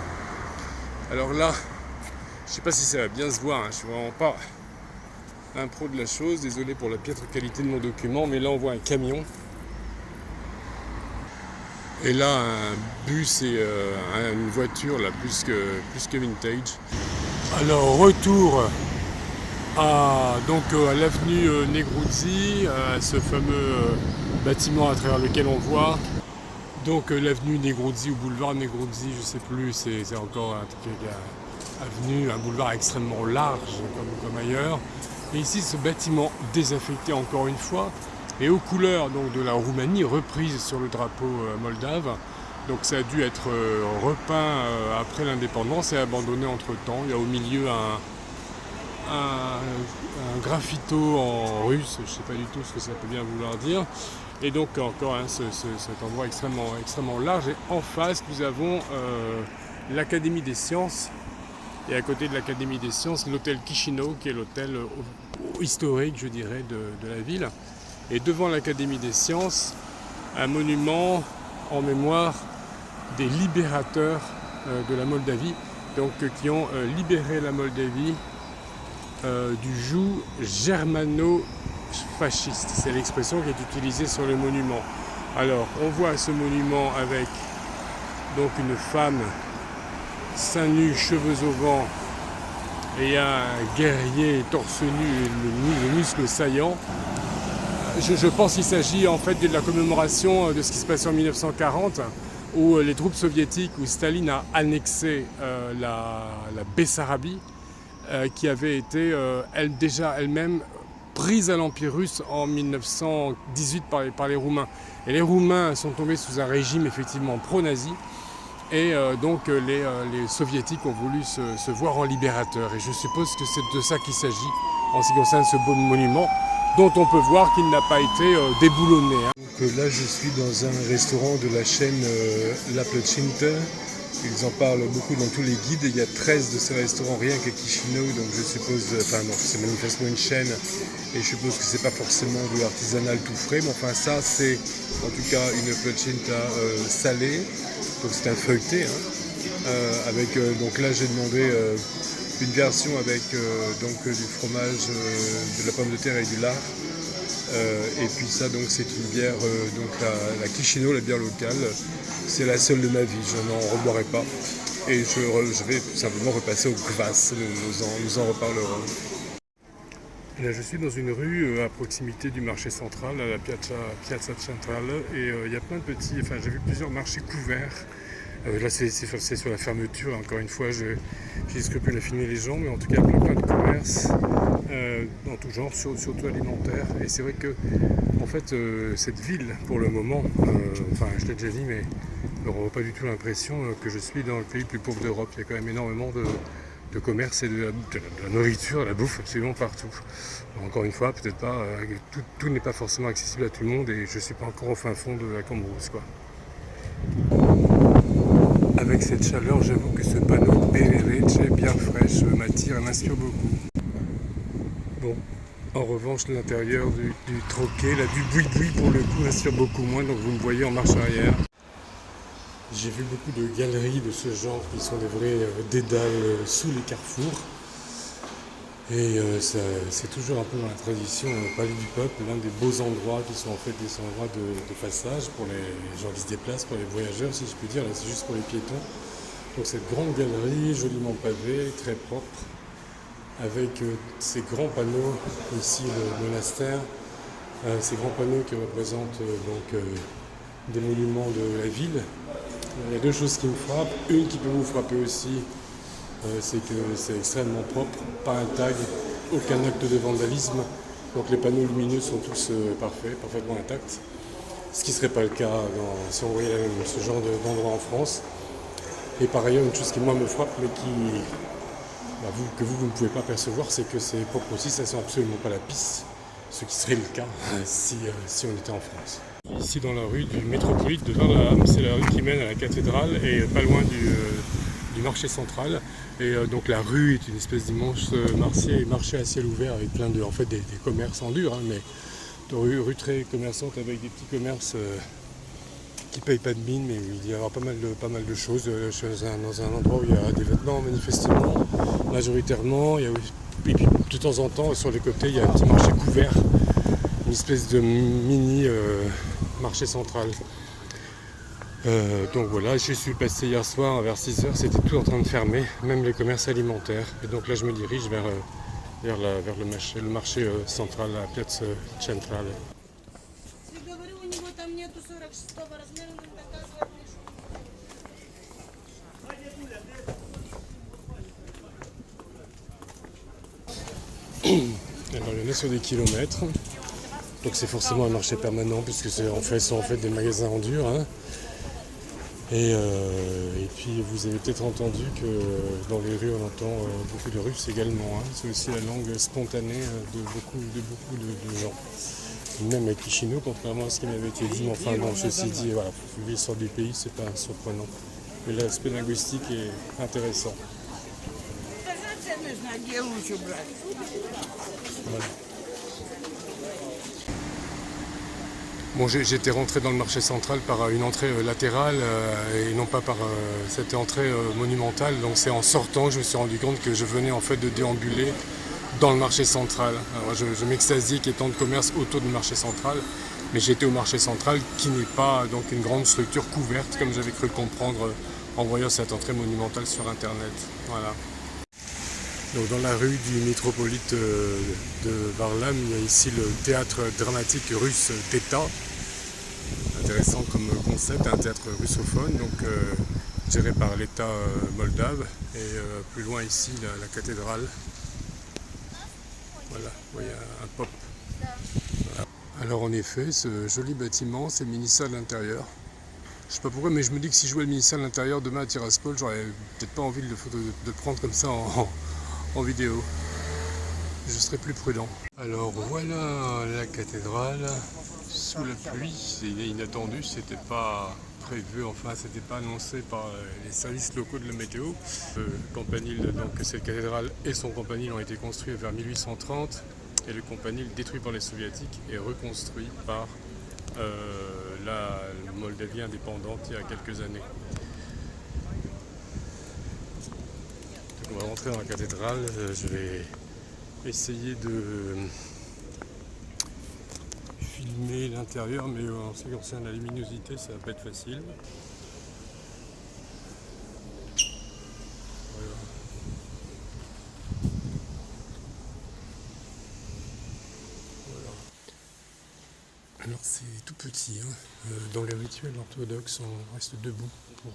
Alors là, je sais pas si ça va bien se voir, hein, je suis vraiment pas un pro de la chose, désolé pour la piètre qualité de mon document, mais là on voit un camion. Et là, un bus et une voiture là, plus que vintage. Alors, retour à l'avenue Negruzzi, à ce fameux bâtiment à travers lequel on voit. Donc l'avenue Negruzzi ou boulevard Negruzzi, je ne sais plus, c'est encore un boulevard extrêmement large comme ailleurs. Et ici, ce bâtiment désaffecté encore une fois, et aux couleurs donc, de la Roumanie reprises sur le drapeau moldave. Donc ça a dû être repeint après l'indépendance et abandonné entre-temps. Il y a au milieu un graffito en russe, je ne sais pas du tout ce que ça peut bien vouloir dire. Et donc encore cet endroit extrêmement large. Et en face, nous avons l'Académie des Sciences. Et à côté de l'Académie des Sciences, l'hôtel Chisinau, qui est l'hôtel historique, je dirais, de la ville. Et devant l'Académie des Sciences, un monument en mémoire des libérateurs de la Moldavie, donc qui ont libéré la Moldavie du joug germano-fasciste. C'est l'expression qui est utilisée sur le monument. Alors, on voit ce monument avec donc une femme seins nus, cheveux au vent, et un guerrier torse nu, le muscle saillant. Je pense qu'il s'agit en fait de la commémoration de ce qui se passait en 1940, où les troupes soviétiques, où Staline a annexé la Bessarabie, qui avait été elle-même prise à l'Empire russe en 1918 par les Roumains. Et les Roumains sont tombés sous un régime effectivement pro-nazi, et donc les Soviétiques ont voulu se voir en libérateurs. Et je suppose que c'est de ça qu'il s'agit en ce qui concerne ce beau monument, dont on peut voir qu'il n'a pas été déboulonné. Donc là, je suis dans un restaurant de la chaîne La Plăcintă. Ils en parlent beaucoup dans tous les guides. Il y a 13 de ces restaurants rien qu'à Chișinău, donc je suppose, enfin non, c'est manifestement une chaîne, et je suppose que c'est pas forcément de l'artisanal tout frais, mais enfin ça c'est en tout cas une plăcintă salée, donc c'est un feuilleté, hein, avec, donc là j'ai demandé une version avec donc du fromage, de la pomme de terre et du lard. Et puis ça, donc c'est une bière, donc la Chișinău, la bière locale. C'est la seule de ma vie, je n'en reboirai pas. Et je vais tout simplement repasser au kvass, nous en reparlerons. Là, je suis dans une rue à proximité du marché central, à la Piazza Centrale, et il y a plein de petits, enfin j'ai vu plusieurs marchés couverts. Là c'est sur la fermeture, encore une fois j'ai des scrupules à filmer les gens, mais en tout cas plein de commerces dans tout genre, surtout alimentaires. Et c'est vrai que en fait cette ville pour le moment, enfin je l'ai déjà dit, mais on n'a pas du tout l'impression que je suis dans le pays le plus pauvre d'Europe. Il y a quand même énormément de commerce et de la nourriture, de la bouffe absolument partout. Encore une fois, peut-être pas, tout n'est pas forcément accessible à tout le monde, et je ne suis pas encore au fin fond de la Cambrousse, quoi. Avec cette chaleur, j'avoue que ce panneau Bererece, bière fraîche, m'attire et m'inspire beaucoup. Bon, en revanche, l'intérieur du troquet, là, du boui-boui pour le coup, m'inspire beaucoup moins, donc vous me voyez en marche arrière. J'ai vu beaucoup de galeries de ce genre qui sont des vrais dédales sous les carrefours. Et c'est toujours un peu dans la tradition Palais du Peuple, l'un des beaux endroits qui sont en fait des endroits de passage pour les gens qui se déplacent, pour les voyageurs si je puis dire. Là c'est juste pour les piétons. Donc cette grande galerie joliment pavée, très propre, avec ces grands panneaux, ici le monastère, ces grands panneaux qui représentent des monuments de la ville. Il y a deux choses qui me frappent. Une qui peut vous frapper aussi, c'est que c'est extrêmement propre, pas un tag, aucun acte de vandalisme. Donc les panneaux lumineux sont tous parfaitement intacts. Ce qui ne serait pas le cas si on voyait ce genre d'endroit en France. Et par ailleurs, une chose qui moi me frappe, mais que vous ne pouvez pas percevoir, c'est que c'est propre aussi, ça ne sent absolument pas la pisse, ce qui serait le cas si on était en France. Ici dans la rue du métropolite de Varlam, c'est la rue qui mène à la cathédrale et pas loin du marché central. Et donc la rue est une espèce d'immense marché à ciel ouvert avec plein de, en fait, des commerces en dur, hein, mais rue très commerçante avec des petits commerces qui ne payent pas de mine, mais il y aura pas mal de choses. Je suis dans un endroit où il y a des vêtements manifestement, majoritairement. Et puis de temps en temps, sur les côtés, il y a un petit marché couvert, une espèce de mini marché central. Donc voilà, je suis passé hier soir vers 6h, c'était tout en train de fermer, même les commerces alimentaires. Et donc là je me dirige vers le marché central, la Piazza Centrale. Alors il y en a sur des kilomètres, donc c'est forcément un marché permanent puisque sont en fait des magasins en dur, hein. Et puis vous avez peut-être entendu que dans les rues on entend beaucoup de Russes également, hein. C'est aussi la langue spontanée de beaucoup de gens. Même à Chișinău, contrairement à ce qui m'avait été dit, mais enfin bon, ceci dit, voilà, vu l'histoire du pays, c'est pas surprenant. Mais l'aspect linguistique est intéressant. Voilà. Bon, j'étais rentré dans le marché central par une entrée latérale et non pas par cette entrée monumentale. Donc c'est en sortant que je me suis rendu compte que je venais en fait de déambuler dans le marché central. Alors je m'extasie qu'il y ait tant de commerce autour du marché central, mais j'étais au marché central qui n'est pas donc une grande structure couverte comme j'avais cru comprendre en voyant cette entrée monumentale sur internet. Voilà. Donc dans la rue du métropolite de Varlam, il y a ici le théâtre dramatique russe Teta. Intéressant comme concept, un théâtre russophone, donc géré par l'État moldave. Et plus loin ici, la cathédrale. Voilà, vous voyez un pop. Voilà. Alors en effet, ce joli bâtiment, c'est le ministère de l'Intérieur. Je sais pas pourquoi, mais je me dis que si je jouais le ministère de l'Intérieur demain à Tiraspol, j'aurais peut-être pas envie de le prendre comme ça en vidéo. Je serais plus prudent. Alors voilà la cathédrale sous la pluie. C'est inattendu, c'était pas prévu, enfin c'était pas annoncé par les services locaux de la météo. Campanile, donc cette cathédrale et son campanile ont été construits vers 1830 et le campanile détruit par les soviétiques est reconstruit par la Moldavie indépendante il y a quelques années. Donc on va rentrer dans la cathédrale, je vais essayer de filmer l'intérieur, mais en ce qui concerne la luminosité, ça va pas être facile. Voilà. Voilà. Alors c'est tout petit, hein. Dans les rituels orthodoxes, on reste debout pour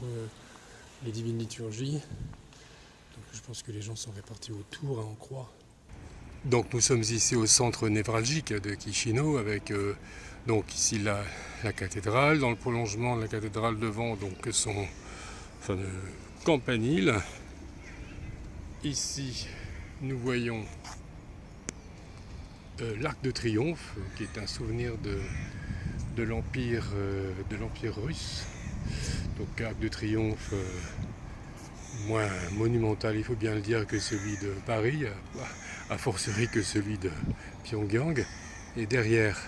les divines liturgies. Donc je pense que les gens sont répartis autour, hein, en croix. Donc nous sommes ici au centre névralgique de Chisinau avec donc ici la cathédrale, dans le prolongement de la cathédrale devant donc son fameux campanile. Ici nous voyons l'Arc de Triomphe qui est un souvenir de l'Empire russe. Donc Arc de Triomphe moins monumental, il faut bien le dire, que celui de Paris, a fortiori que celui de Pyongyang. Et derrière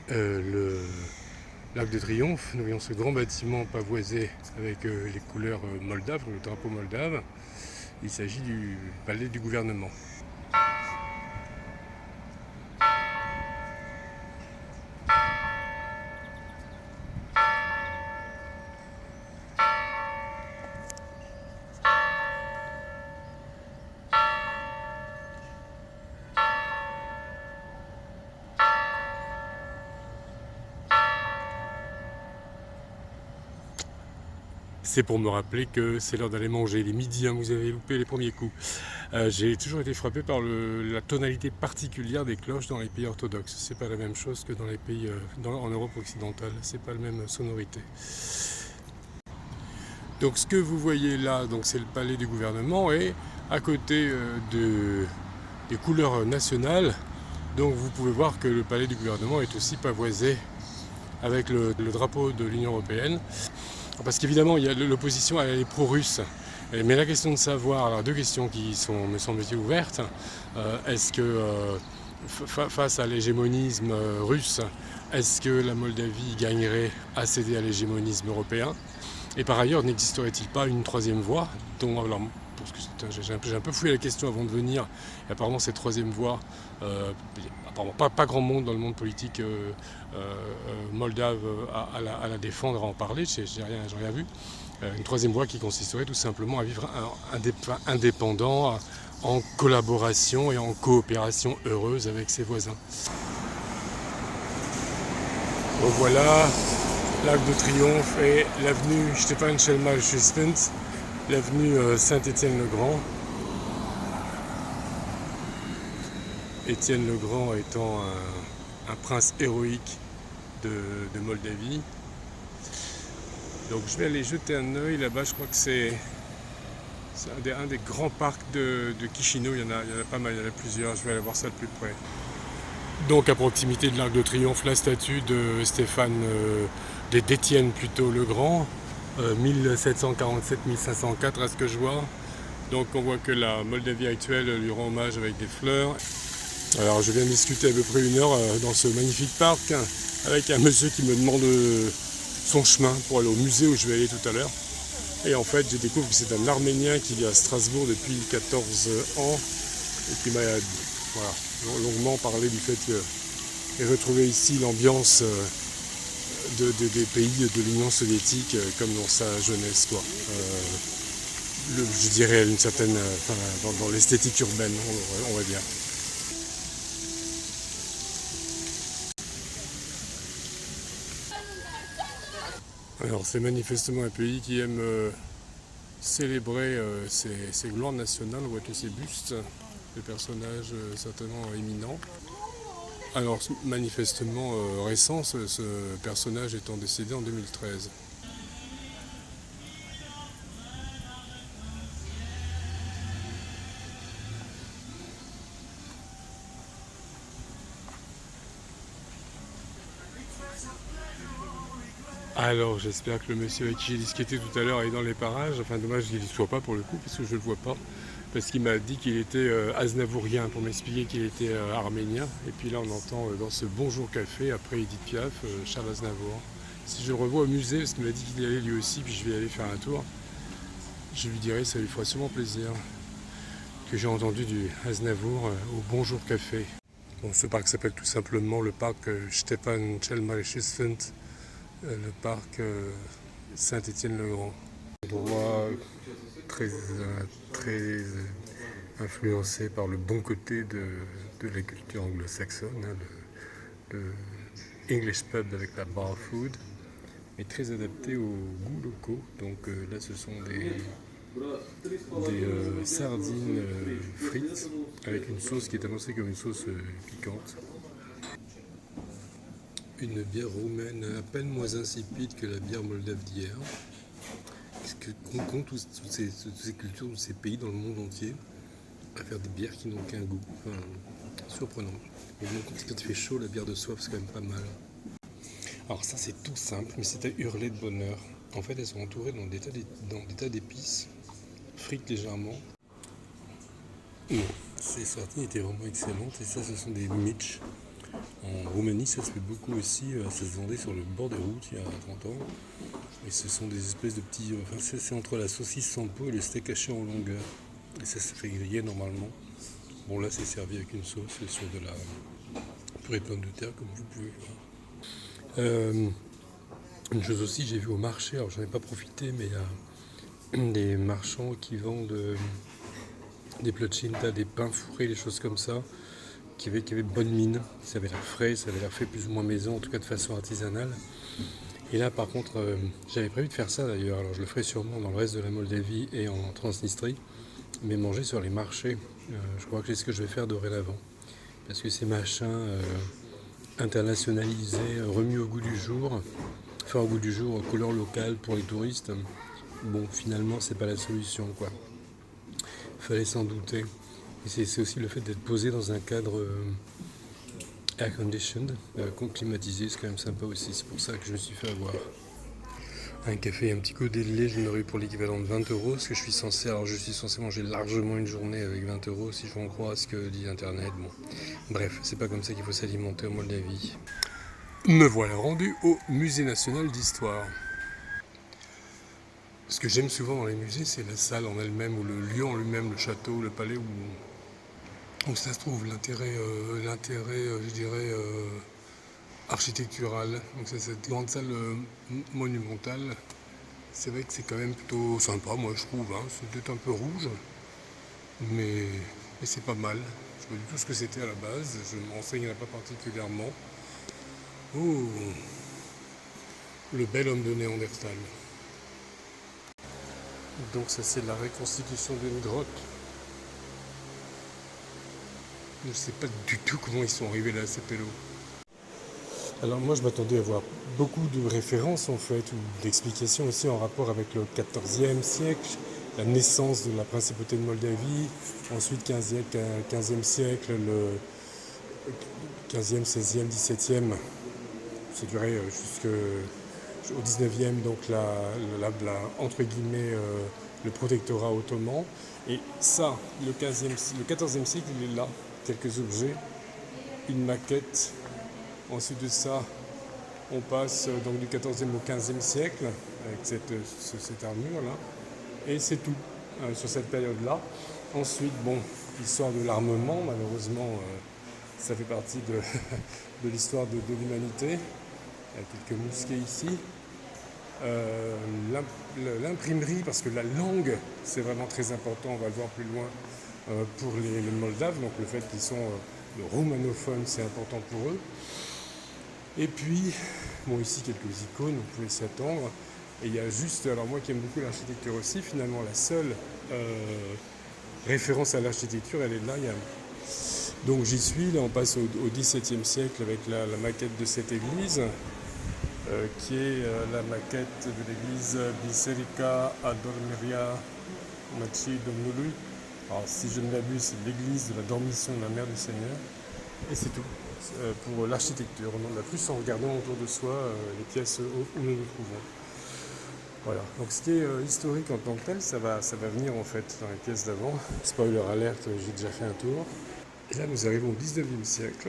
l'Arc de Triomphe, nous voyons ce grand bâtiment pavoisé avec les couleurs moldaves, le drapeau moldave. Il s'agit du palais du gouvernement. C'est pour me rappeler que c'est l'heure d'aller manger. Il est midi, hein, vous avez loupé les premiers coups. J'ai toujours été frappé par la tonalité particulière des cloches dans les pays orthodoxes. C'est pas la même chose que dans les pays en Europe occidentale. C'est pas la même sonorité. Donc ce que vous voyez là, donc c'est le palais du gouvernement et à côté des couleurs nationales, donc vous pouvez voir que le palais du gouvernement est aussi pavoisé avec le drapeau de l'Union européenne. Parce qu'évidemment, il y a l'opposition, elle est pro-russe. Mais la question de savoir, alors deux questions qui sont, me semble-t-il, ouvertes. Est-ce que, face à l'hégémonisme russe, est-ce que la Moldavie gagnerait à céder à l'hégémonisme européen? Et par ailleurs, n'existerait-il pas une troisième voie dont, alors, parce que j'ai un peu fouillé la question avant de venir, et apparemment cette troisième voie, apparemment pas grand monde dans le monde politique moldave à la défendre, à en parler, j'ai rien vu. Une troisième voie qui consisterait tout simplement à vivre indépendant, en collaboration et en coopération heureuse avec ses voisins. Donc voilà l'Arc de Triomphe et l'avenue Stefan Schellmal-Schüspens, l'avenue Saint-Étienne-le-Grand. Étienne le Grand étant un prince héroïque de Moldavie. Donc je vais aller jeter un œil là-bas, je crois que c'est un des grands parcs de Chisinau, il y en a pas mal, il y en a plusieurs, je vais aller voir ça de plus près. Donc à proximité de l'Arc de Triomphe, la statue de d'Étienne plutôt le Grand, 1747-1504 à ce que je vois. Donc on voit que la Moldavie actuelle lui rend hommage avec des fleurs. Alors je viens de discuter à peu près une heure dans ce magnifique parc avec un monsieur qui me demande son chemin pour aller au musée où je vais aller tout à l'heure. Et en fait je découvre que c'est un Arménien qui vit à Strasbourg depuis 14 ans et qui m'a longuement parlé du fait qu'il retrouvait ici l'ambiance des pays de l'Union soviétique comme dans sa jeunesse, quoi. Je dirais une certaine dans l'esthétique urbaine, on va dire. Alors c'est manifestement un pays qui aime célébrer ses gloires nationales, on voit tous ces bustes, des personnages certainement éminents. Alors manifestement récent, ce personnage étant décédé en 2013. Alors j'espère que le monsieur avec qui j'ai discuté tout à l'heure est dans les parages. Enfin dommage qu'il n'y soit pas pour le coup, parce que je ne le vois pas. Parce qu'il m'a dit qu'il était aznavourien, pour m'expliquer qu'il était arménien. Et puis là on entend dans ce Bonjour Café, après Edith Piaf, Charles Aznavour. Si je le revois au musée, parce qu'il m'a dit qu'il y allait lui aussi, puis je vais aller faire un tour, je lui dirai, ça lui fera sûrement plaisir, que j'ai entendu du Aznavour au Bonjour Café. Bon, ce parc s'appelle tout simplement le parc Stepan Chelmarchesfund, le parc Saint-Étienne-le-Grand. Endroit très influencé par le bon côté de la culture anglo-saxonne, hein, le English pub avec la bar food, mais très adapté aux goûts locaux. Donc là ce sont des sardines frites avec une sauce qui est annoncée comme une sauce piquante. Une bière roumaine à peine moins insipide que la bière moldave d'hier. Qu'ont toutes ces cultures, tous ces pays dans le monde entier à faire des bières qui n'ont qu'un goût. Enfin, surprenant. Et donc, quand il fait chaud, la bière de soif, c'est quand même pas mal. Alors ça, c'est tout simple, mais c'est à hurler de bonheur. En fait, elles sont entourées dans des tas d'épices, frites légèrement. Non, ces sardines étaient vraiment excellentes. Et ça, ce sont des mitch. En Roumanie, ça se fait beaucoup aussi. Ça se vendait sur le bord des routes il y a 30 ans. Et ce sont des espèces de petits... Enfin, c'est entre la saucisse sans peau et le steak haché en longueur. Et ça se fait griller normalement. Bon, là, c'est servi avec une sauce sur de la purée de pommes de terre, comme vous pouvez voir. Une chose aussi, j'ai vu au marché, alors j'en ai pas profité, mais il y a des marchands qui vendent des placenta, des pains fourrés, des choses comme ça, qui avaient bonne mine. Ça avait l'air frais, ça avait l'air fait plus ou moins maison, en tout cas de façon artisanale. Et là, par contre, j'avais prévu de faire ça d'ailleurs. Alors, je le ferai sûrement dans le reste de la Moldavie et en Transnistrie, mais manger sur les marchés. Je crois que c'est ce que je vais faire dorénavant. Parce que ces machins internationalisés, remis au goût du jour, enfin au goût du jour, couleur locale pour les touristes, bon, finalement, c'est pas la solution, quoi. Fallait s'en douter. Et c'est aussi le fait d'être posé dans un cadre air conditioned, climatisé, c'est quand même sympa aussi. C'est pour ça que je me suis fait avoir. Un café et un petit côté de lait, je l'aurais eu pour l'équivalent de 20 euros. Parce que je suis censé manger largement une journée avec 20 euros, si je m'en crois à ce que dit Internet. Bon. Bref, c'est pas comme ça qu'il faut s'alimenter au Moldavie. Me voilà rendu au Musée National d'Histoire. Ce que j'aime souvent dans les musées, c'est la salle en elle-même, ou le lieu en lui-même, le château, le palais, où ça se trouve, l'intérêt je dirais, architectural. Donc c'est cette grande salle monumentale. C'est vrai que c'est quand même plutôt sympa, moi je trouve. Hein. C'est peut-être un peu rouge, mais c'est pas mal. Je sais pas du tout ce que c'était à la base. Je ne me renseignerai pas particulièrement. Oh, le bel homme de Néandertal. Donc ça c'est la reconstitution d'une grotte. Je ne sais pas du tout comment ils sont arrivés là, ces pélos. Alors moi je m'attendais à voir beaucoup de références en fait, ou d'explications aussi en rapport avec le XIVe siècle, la naissance de la principauté de Moldavie, ensuite 15e siècle, le 15e, 16e, 17e, ça durait jusqu'au 19e, donc entre guillemets, le protectorat ottoman. Et ça, le 14e siècle, il est là, quelques objets, une maquette. Ensuite de ça, on passe donc du 14e au 15e siècle, avec cette armure-là. Et c'est tout sur cette période-là. Ensuite, bon, l'histoire de l'armement, malheureusement, ça fait partie de l'histoire de l'humanité. Il y a quelques mousquets ici. L'imprimerie, parce que la langue, c'est vraiment très important, on va le voir plus loin, pour les Moldaves. Donc le fait qu'ils sont le roumanophone, c'est important pour eux. Et puis, bon, ici quelques icônes, vous pouvez s'y attendre. Et il y a juste, alors moi qui aime beaucoup l'architecture aussi, finalement la seule référence à l'architecture, elle est de l'Ariane. Donc j'y suis, là on passe au XVIIe siècle avec la maquette de cette église, qui est la maquette de l'église Biserica Adormiria Machi Domnului. Alors si je ne m'abuse, c'est l'église de la Dormition de la Mère du Seigneur. Et c'est tout pour l'architecture. On en a plus en regardant autour de soi les pièces où nous nous trouvons. Voilà, donc ce qui est historique en tant que tel, ça va venir en fait dans les pièces d'avant. Spoiler alerte, j'ai déjà fait un tour. Et là nous arrivons au 19e siècle,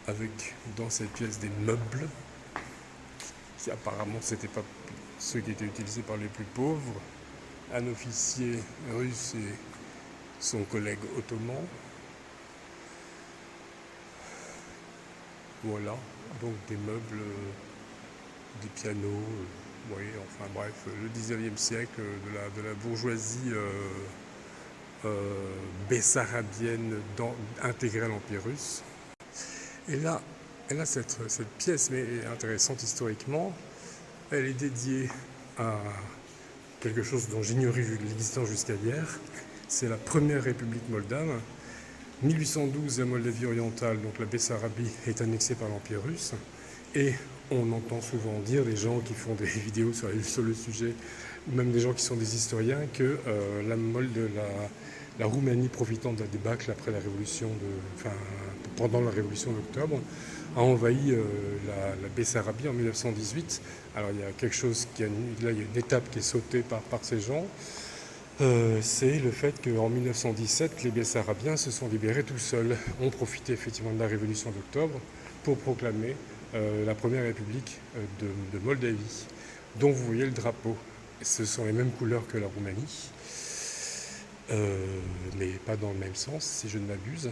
avec dans cette pièce des meubles, qui apparemment c'était pas ceux qui étaient utilisés par les plus pauvres, un officier russe et son collègue ottoman. Voilà, donc des meubles, des pianos, oui, enfin bref, le 19e siècle de la bourgeoisie bessarabienne intégrée à l'Empire russe. Et là cette pièce mais intéressante historiquement, elle est dédiée à quelque chose dont j'ignorais l'existence jusqu'à hier. C'est la première république moldave. 1812, la Moldavie orientale, donc la Bessarabie, est annexée par l'Empire russe. Et on entend souvent dire, des gens qui font des vidéos sur le sujet, même des gens qui sont des historiens, que la Roumanie, profitant de la débâcle après la révolution pendant la révolution d'octobre, a envahi la Bessarabie en 1918. Alors il y a quelque chose là il y a une étape qui est sautée par ces gens. C'est le fait qu'en 1917, les Bessarabiens se sont libérés tout seuls, ont profité effectivement de la révolution d'octobre pour proclamer la première république de Moldavie, dont vous voyez le drapeau. Ce sont les mêmes couleurs que la Roumanie, mais pas dans le même sens, si je ne m'abuse.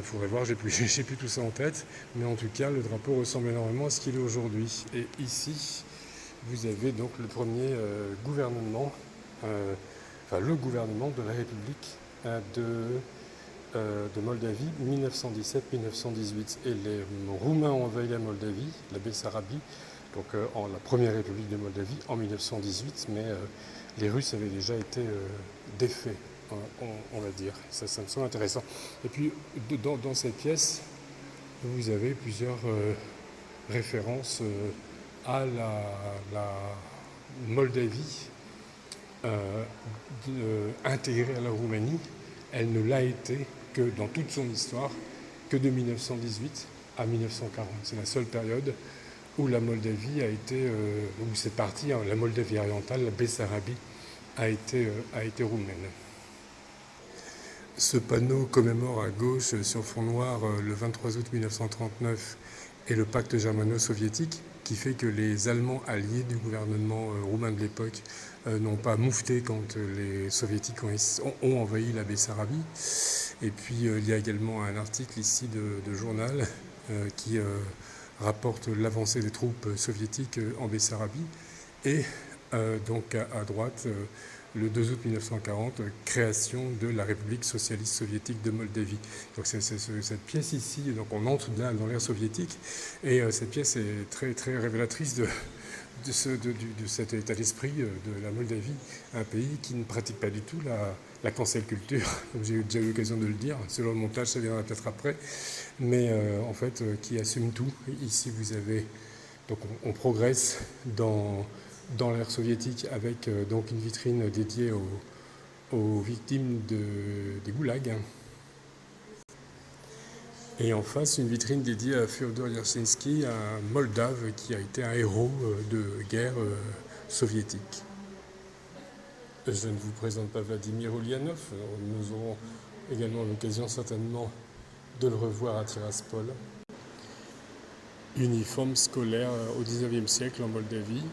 Faudrait voir, j'ai plus tout ça en tête, mais en tout cas, le drapeau ressemble énormément à ce qu'il est aujourd'hui. Et ici, vous avez donc le premier gouvernement, le gouvernement de la République de Moldavie, 1917-1918. Et les Roumains ont envahi la Moldavie, la Bessarabie, donc la première République de Moldavie en 1918, mais les Russes avaient déjà été défaits, on va dire. Ça me semble intéressant. Et puis, dans cette pièce, vous avez plusieurs références à la Moldavie intégrée à la Roumanie. Elle ne l'a été que dans toute son histoire que de 1918 à 1940. C'est la seule période où la Moldavie a été, où cette partie, la Moldavie orientale, la Bessarabie, a été roumaine. Ce panneau commémore à gauche, sur fond noir, le 23 août 1939 et le pacte germano-soviétique, qui fait que les Allemands alliés du gouvernement roumain de l'époque n'ont pas moufté quand les Soviétiques ont envahi la Bessarabie. Et puis il y a également un article ici de journal qui rapporte l'avancée des troupes soviétiques en Bessarabie. Et donc à droite, le 2 août 1940, création de la République socialiste soviétique de Moldavie. Donc c'est cette pièce ici, donc on entre là dans l'ère soviétique, et cette pièce est très très révélatrice de cet état d'esprit de la Moldavie, un pays qui ne pratique pas du tout la cancel culture, comme j'ai déjà eu l'occasion de le dire. Selon le montage, ça viendra peut-être après, mais en fait qui assume tout. Ici vous avez, donc on progresse dans l'ère soviétique avec donc une vitrine dédiée aux victimes des goulags. Et en face, une vitrine dédiée à Fyodor Yersinsky, un Moldave qui a été un héros de guerre soviétique. Je ne vous présente pas Vladimir Ulyanov. Nous aurons également l'occasion certainement de le revoir à Tiraspol. Uniforme scolaire au 19e siècle en Moldavie.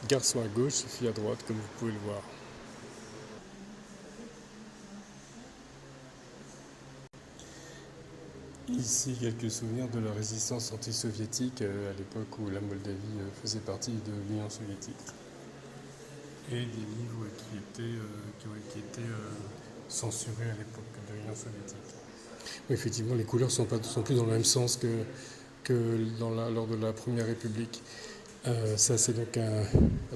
Garçon à gauche et fille à droite, comme vous pouvez le voir. Ici, quelques souvenirs de la résistance anti-soviétique à l'époque où la Moldavie faisait partie de l'Union soviétique. Et des livres qui ont été censurés à l'époque de l'Union soviétique. Oui, effectivement, les couleurs sont plus dans le même sens que lors de la Première République. Ça, c'est donc un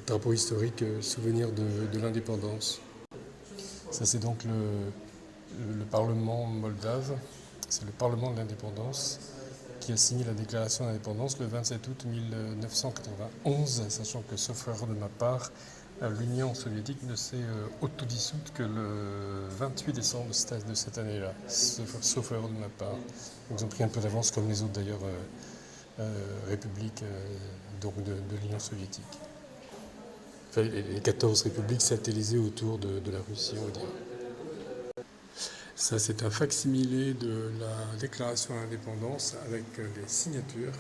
drapeau historique, souvenir de l'indépendance. Ça, c'est donc le Parlement moldave. C'est le Parlement de l'indépendance qui a signé la déclaration d'indépendance le 27 août 1991, sachant que, sauf erreur de ma part, l'Union soviétique ne s'est autodissoute que le 28 décembre de cette année-là, sauf erreur de ma part. Ils ont pris un peu d'avance, comme les autres d'ailleurs républiques donc de l'Union soviétique. Enfin, les 14 républiques satellisées autour de la Russie, on va dire. Ça, c'est un fac-similé de la déclaration d'indépendance avec les signatures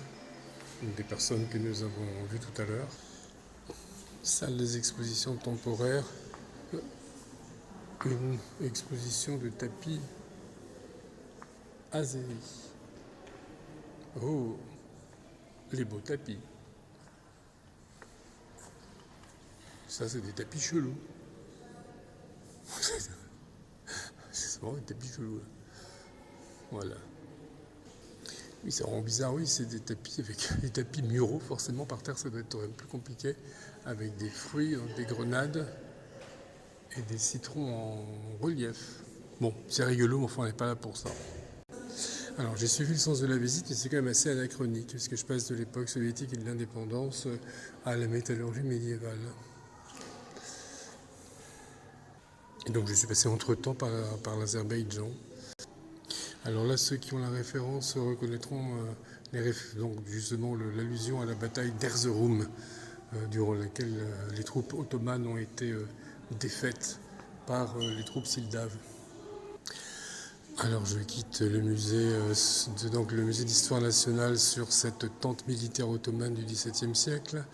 des personnes que nous avons vues tout à l'heure. Salle des expositions temporaires, une exposition de tapis azéri. Oh, les beaux tapis. Ça, c'est des tapis chelous. C'est vraiment des tapis chelous. Là. Voilà. Oui, ça rend bizarre, oui, c'est des tapis avec des tapis muraux, forcément par terre ça doit être plus compliqué, avec des fruits, des grenades et des citrons en relief. Bon, c'est rigolo, mais enfin on n'est pas là pour ça. Alors j'ai suivi le sens de la visite, mais c'est quand même assez anachronique, parce que je passe de l'époque soviétique et de l'indépendance à la métallurgie médiévale. Et donc je suis passé entre-temps par l'Azerbaïdjan. Alors là, ceux qui ont la référence reconnaîtront donc justement l'allusion à la bataille d'Erzurum, durant laquelle les troupes ottomanes ont été défaites par les troupes sildaves. Alors je quitte le musée, donc le musée d'histoire nationale sur cette tente militaire ottomane du XVIIe siècle.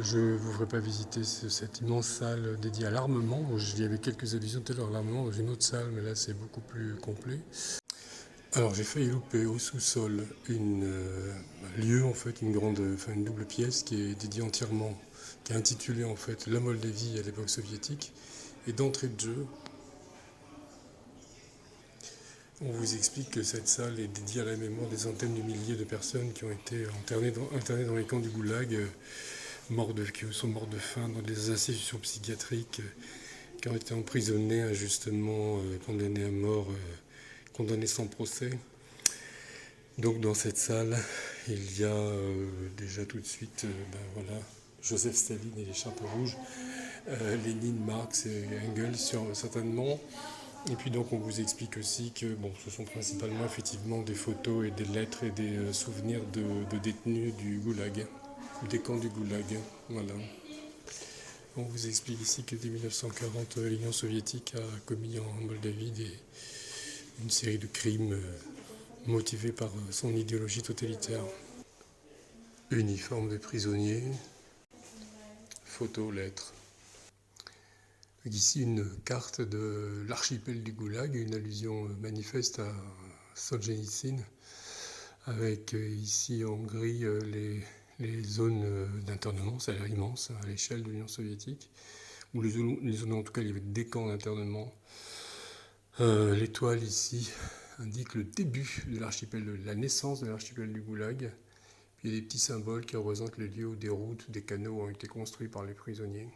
Je ne vous ferai pas visiter cette immense salle dédiée à l'armement. Il y avait quelques allusions tout à l'heure à l'armement dans une autre salle, mais là c'est beaucoup plus complet. Alors j'ai failli louper au sous-sol un lieu en fait, une double pièce qui est dédiée entièrement, qui est intitulée en fait La Moldavie à l'époque soviétique. Et d'entrée de jeu, on vous explique que cette salle est dédiée à la mémoire des centaines de milliers de personnes qui ont été internées dans les camps du Goulag, qui sont morts de faim dans des institutions psychiatriques, qui ont été emprisonnées injustement, condamnées à mort, condamnés sans procès. Donc dans cette salle, il y a déjà tout de suite Joseph Staline et les Chapeaux rouges, Lénine, Marx et Engels certainement. Et puis donc on vous explique aussi que ce sont principalement effectivement des photos et des lettres et des souvenirs de détenus du Goulag, des camps du Goulag. Voilà. On vous explique ici que dès 1940, l'Union soviétique a commis en Moldavie une série de crimes motivés par son idéologie totalitaire. Uniforme de prisonniers, photos, lettres. Ici une carte de l'archipel du Goulag, une allusion manifeste à Solzhenitsyn, avec ici en gris les zones d'internement, ça a l'air immense à l'échelle de l'Union soviétique, ou les zones en tout cas il y avait des camps d'internement. L'étoile ici indique le début de l'archipel, la naissance de l'archipel du Goulag. Puis il y a des petits symboles qui représentent les lieux où des routes ou des canaux ont été construits par les prisonniers.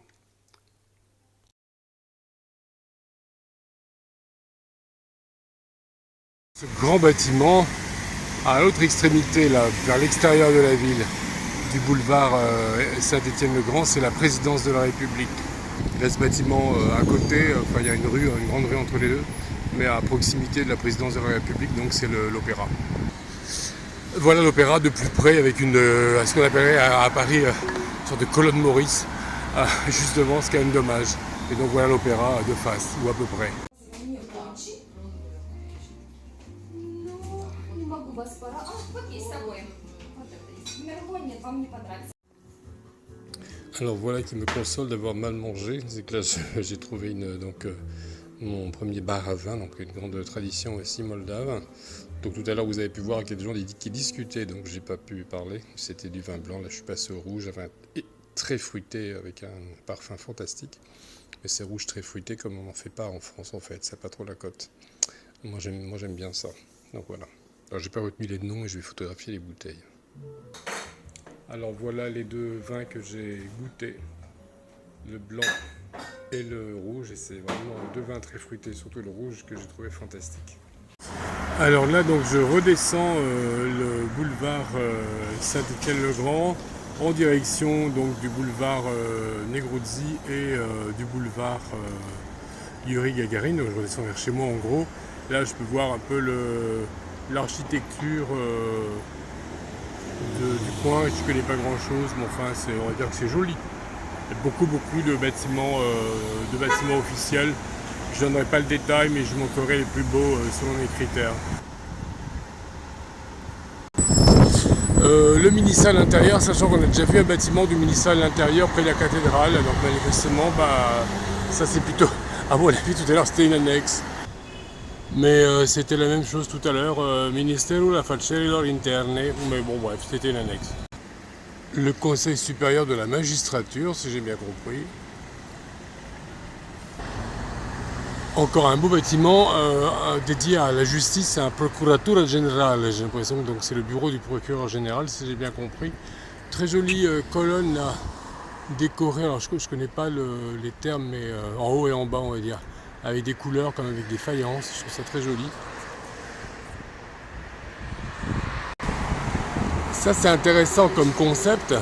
Ce grand bâtiment, à l'autre extrémité, là, vers l'extérieur de la ville, du boulevard Saint-Étienne-le-Grand, c'est la présidence de la République. Là, ce bâtiment à côté, il y a une grande rue entre les deux, mais à proximité de la présidence de la République, donc c'est l'Opéra. Voilà l'Opéra de plus près avec ce qu'on appellerait à Paris une sorte de colonne Maurice, juste devant, ce qui est quand même dommage. Et donc voilà l'Opéra de face, ou à peu près. Alors voilà qui me console d'avoir mal mangé, c'est que là j'ai trouvé mon premier bar à vin, donc une grande tradition aussi moldave. Donc tout à l'heure vous avez pu voir qu'il y a des gens qui discutaient, donc j'ai pas pu parler, c'était du vin blanc, là je suis passé au rouge, un vin très fruité avec un parfum fantastique. Mais c'est rouge très fruité comme on n'en fait pas en France en fait, ça n'a pas trop la cote. Moi j'aime bien ça, donc voilà. Alors j'ai pas retenu les noms et je vais photographier les bouteilles. Alors voilà les deux vins que j'ai goûtés, le blanc et le rouge, et c'est vraiment deux vins très fruités, surtout le rouge que j'ai trouvé fantastique. Alors là donc je redescends le boulevard Saint-Étienne-le-Grand en direction donc du boulevard Negruzzi et du boulevard Yuri Gagarin, donc je redescends vers chez moi en gros. Là je peux voir un peu l'architecture du coin. Je connais pas grand chose, mais enfin on va dire que c'est joli. Il y a beaucoup de bâtiments officiels. Je ne donnerai pas le détail, mais je montrerai les plus beaux selon mes critères. Le ministère à l'intérieur, sachant qu'on a déjà vu un bâtiment du ministère à l'intérieur près de la cathédrale, donc manifestement, ça c'est plutôt, à mon avis tout à l'heure c'était une annexe. Mais c'était la même chose tout à l'heure, Ministero della Affari Interne, mais bon bref, c'était une annexe. Le Conseil supérieur de la magistrature, si j'ai bien compris. Encore un beau bâtiment dédié à la justice, à un Procuratura Generale, j'ai l'impression, donc c'est le bureau du procureur général, si j'ai bien compris. Très jolie colonne là, décorée, alors je connais pas les termes, mais en haut et en bas on va dire, avec des couleurs comme avec des faïences, je trouve ça très joli. Ça c'est intéressant comme concept,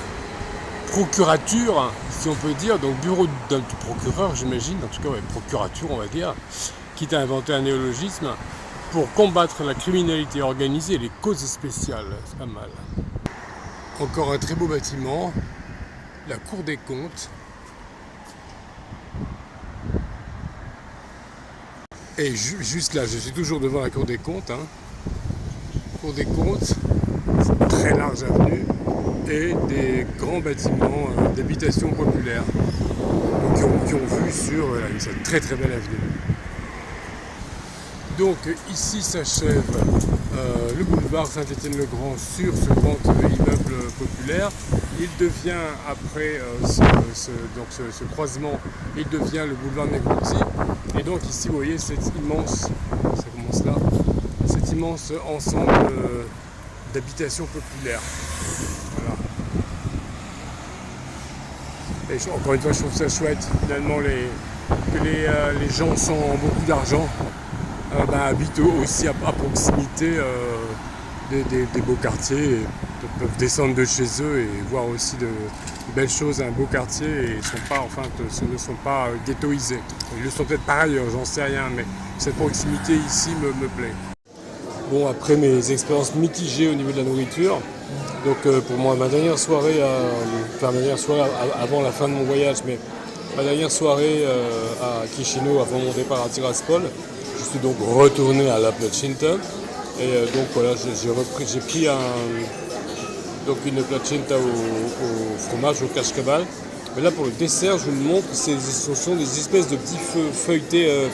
procurature, si on peut dire, donc bureau d'un procureur j'imagine, en tout cas ouais, procurature on va dire, quitte à inventer un néologisme, pour combattre la criminalité organisée et les causes spéciales, c'est pas mal. Encore un très beau bâtiment, la Cour des comptes. Et juste là, je suis toujours devant la Cour des comptes. Cour des comptes, très large avenue, et des grands bâtiments d'habitation populaire qui ont vue sur une très très belle avenue. Donc ici s'achève le boulevard Saint-Étienne-le-Grand sur ce grand immeuble populaire. Il devient après ce croisement, il devient le boulevard Negruzzi. Et donc ici vous voyez cet immense, ça commence là, cet immense ensemble d'habitations populaires. Voilà. Et encore une fois je trouve ça chouette finalement que les gens sans beaucoup d'argent habitent aussi à proximité des beaux quartiers et peuvent descendre de chez eux et voir aussi de belles choses à un beau quartier et ne sont pas ghettoisés. Ils le sont peut-être par ailleurs, j'en sais rien, mais cette proximité ici me plaît. Bon, après mes expériences mitigées au niveau de la nourriture, donc pour moi ma dernière soirée avant la fin de mon voyage, mais ma dernière soirée à Chisinau avant mon départ à Tiraspol, je suis donc retourné à La Placinta et donc voilà, j'ai pris une placenta au fromage, au cascabel. Mais là pour le dessert, je vous le montre, ce sont des espèces de petits feuilletés,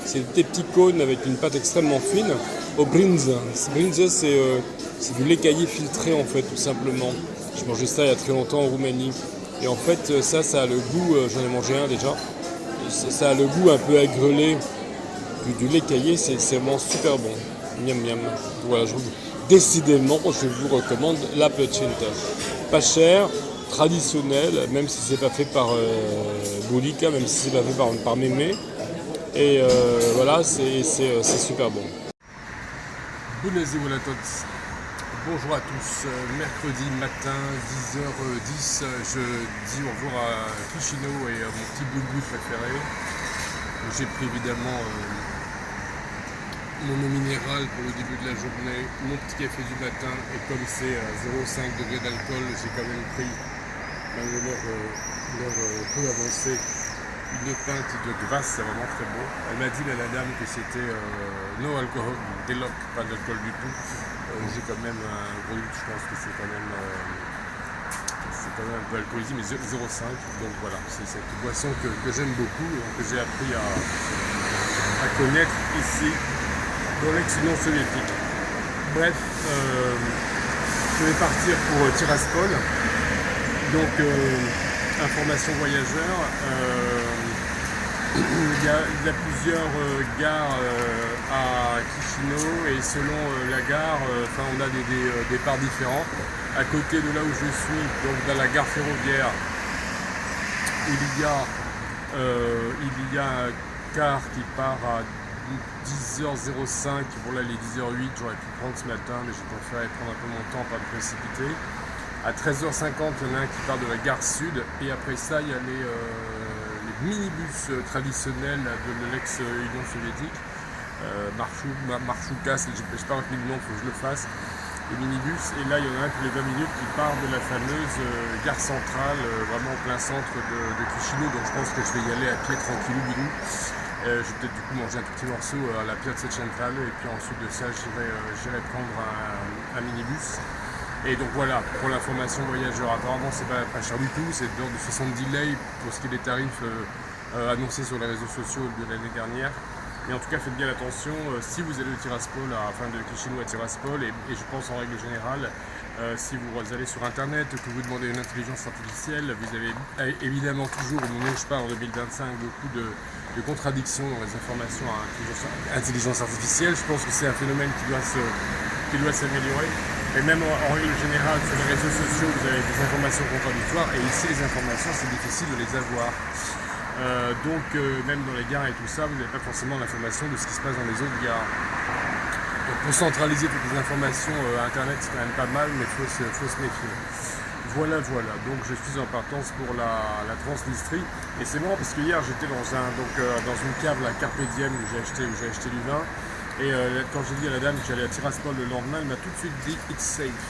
c'est des petits cônes avec une pâte extrêmement fine, au brinza. Brinza c'est du lait caillé filtré en fait, tout simplement. J'ai mangé ça il y a très longtemps en Roumanie. Et en fait ça a le goût, j'en ai mangé un déjà, ça a le goût un peu agrelé du lait caillé, c'est vraiment super bon. Miam miam. Voilà, décidément, je vous recommande la Placinta. Pas cher, traditionnel, même si c'est pas fait par Boulica, même si c'est pas fait par Mémé. Et voilà, c'est super bon. Bună ziua la toți. Bonjour à tous. Mercredi matin, 10h10, je dis au revoir à Chisinau et à mon petit boubou préféré. J'ai pris évidemment mon eau minérale pour le début de la journée, mon petit café du matin, et comme c'est 0,5 degrés d'alcool, j'ai quand même pris, malgré l'heure peu avancée, une pinte de Gvass, c'est vraiment très bon. Elle m'a dit, la dame, que c'était no alcool, des locs, pas d'alcool du tout. J'ai quand même un gros doute, je pense que c'est quand même un peu alcoolisé, mais 0,5. Donc voilà, c'est cette boisson que j'aime beaucoup, que j'ai appris à connaître ici, dans l'ex-Union soviétique. Bref, je vais partir pour Tiraspol. Donc, information voyageur. Il y a plusieurs gares à Chisinau. Ticino, et selon la gare, on a des départs différents. À côté de là où je suis, donc dans la gare ferroviaire, il y a un car qui part à 10h05. Bon là, les 10h08, j'aurais pu prendre ce matin, mais j'ai préféré prendre un peu mon temps, pas me précipiter. À 13h50, il y en a un qui part de la gare sud, et après ça, il y a les minibus traditionnels de l'ex-Union soviétique, Marchoukas, je n'ai pas retenu le nom, il faut que je le fasse, les minibus, et là il y en a un tous les 20 minutes qui part de la fameuse gare centrale, vraiment en plein centre de Chisinau, donc je pense que je vais y aller à pied tranquillou bidou. Je vais peut-être du coup manger un tout petit morceau à la Piazza Centrale, et puis ensuite de ça j'irai prendre un minibus. Et donc voilà, pour l'information voyageur, apparemment c'est pas cher du tout, c'est de l'ordre de 70 lei pour ce qui est des tarifs annoncés sur les réseaux sociaux de l'année dernière. Mais en tout cas, faites bien attention, si vous allez au Tiraspol, de Chisinau à Tiraspol, et je pense en règle générale, si vous allez sur internet, que vous demandez une intelligence artificielle, vous avez évidemment toujours, au moment où je parle en 2025, beaucoup de contradictions dans les informations à intelligence artificielle. Je pense que c'est un phénomène qui doit s'améliorer. Et même en règle générale, sur les réseaux sociaux, vous avez des informations contradictoires, et ici les informations, c'est difficile de les avoir. Même dans les gares et tout ça, vous n'avez pas forcément l'information de ce qui se passe dans les autres gares. Donc pour centraliser toutes les informations à internet, c'est quand même pas mal, mais il faut se méfier. Voilà, donc je suis en partance pour la Transnistrie, et c'est marrant parce que hier j'étais dans une cave, la Carpe Diem, où j'ai acheté du vin, et quand j'ai dit à la dame que j'allais à Tiraspol le lendemain, elle m'a tout de suite dit « it's safe ».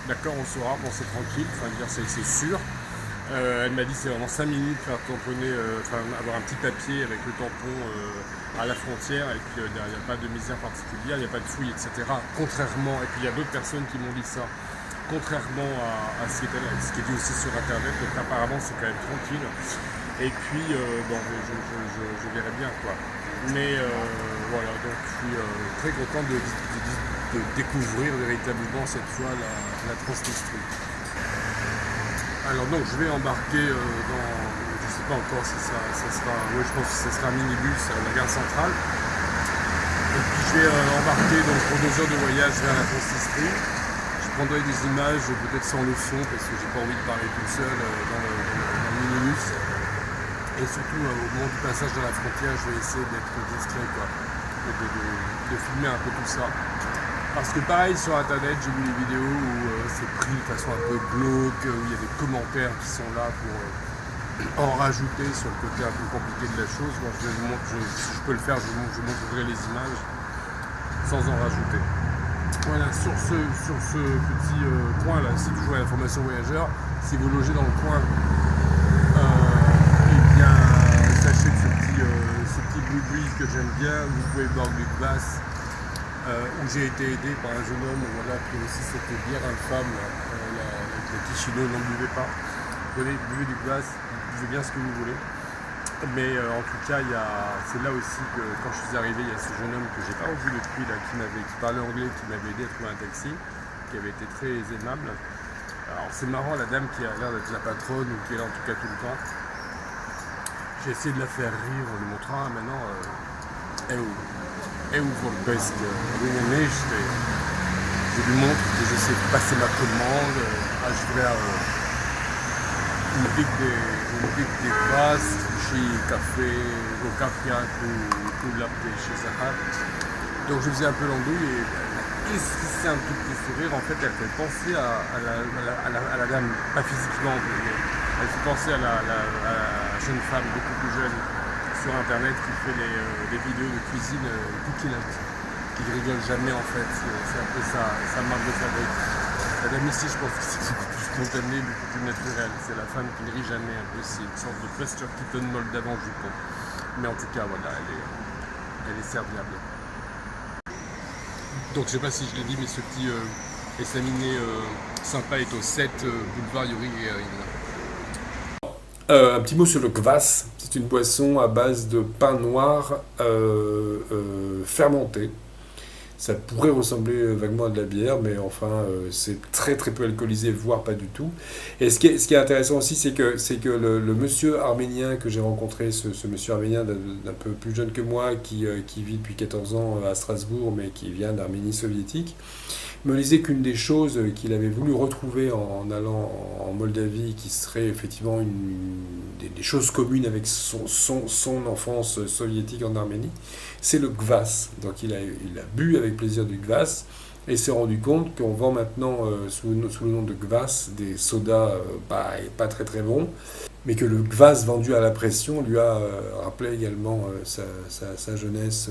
D'accord, on saura, bon c'est tranquille, c'est sûr. Elle m'a dit c'est vraiment 5 minutes faire tamponner, avoir un petit papier avec le tampon à la frontière, et puis il n'y a pas de misère particulière, il n'y a pas de fouille, etc. Contrairement, et puis il y a d'autres personnes qui m'ont dit ça, contrairement à ce qui est dit aussi sur internet, donc apparemment c'est quand même tranquille. Et puis je verrai bien quoi. Mais voilà, donc je suis très content de découvrir véritablement cette fois la Transnistrie. Alors donc je vais embarquer je ne sais pas encore si ça sera, je pense que ce sera un minibus à la gare centrale. Et puis je vais embarquer donc pour 2 heures de voyage vers la Transnistrie. Je prendrai des images peut-être sans le son parce que j'ai pas envie de parler tout seul dans le minibus. Et surtout au moment du passage dans la frontière, je vais essayer d'être discret quoi, de filmer un peu tout ça. Parce que pareil sur internet, j'ai vu des vidéos où c'est pris de façon un peu glauque, où il y a des commentaires qui sont là pour en rajouter sur le côté un peu compliqué de la chose. Moi, si je peux le faire, je montrerai les images sans en rajouter. Voilà, sur ce petit coin là, c'est toujours l'information voyageur. Si vous logez dans le coin, sachez que ce petit boui que j'aime bien, vous pouvez boire du kvass. Où j'ai été aidé par un jeune homme qui aussi cette bière infâme, la Chisinau, n'en buvez pas. Buvez du kvass, buvez bien ce que vous voulez. Mais en tout cas, c'est là aussi que quand je suis arrivé, il y a ce jeune homme que j'ai pas revu depuis, là, qui parlait anglais, qui m'avait aidé à trouver un taxi, qui avait été très aimable. Alors c'est marrant, la dame qui a l'air d'être la patronne, ou qui est là en tout cas tout le temps. J'ai essayé de la faire rire en lui montrant, maintenant, vorbesc nicht. Je lui montre que j'essaie de passer ma commande, je voulais une pique de glace, chez café, au café ou latte chez Zahar. Donc je faisais un peu l'andouille et esquissait un tout petit sourire. En fait, elle fait penser à la dame, pas physiquement, mais elle fait penser à la jeune femme beaucoup plus jeune sur internet qui fait des vidéos de cuisine cooking qui ne rigole jamais en fait, c'est un peu sa marque de fabrique. La dame ici, je pense que c'est beaucoup plus spontané, beaucoup plus naturel, c'est la femme qui ne rit jamais un peu, c'est une sorte de Buster Keaton moldave en jupon. Mais en tout cas voilà, elle est serviable. Donc je sais pas si je l'ai dit, mais ce petit estaminet sympa est au 7 boulevard Yuri Gagarin. Un petit mot sur le kvass. C'est une boisson à base de pain noir fermenté. Ça pourrait ressembler vaguement à de la bière, mais enfin, c'est très très peu alcoolisé, voire pas du tout. Et ce qui est intéressant aussi, c'est que le monsieur arménien que j'ai rencontré, ce monsieur arménien d'un peu plus jeune que moi, qui vit depuis 14 ans à Strasbourg, mais qui vient d'Arménie soviétique, me disait qu'une des choses qu'il avait voulu retrouver en allant en Moldavie, qui serait effectivement des choses communes avec son enfance soviétique en Arménie, c'est le kvass. Donc il a bu avec plaisir du kvass et s'est rendu compte qu'on vend maintenant sous le nom de kvass des sodas pas très très bons, mais que le kvass vendu à la pression lui a rappelé également sa jeunesse,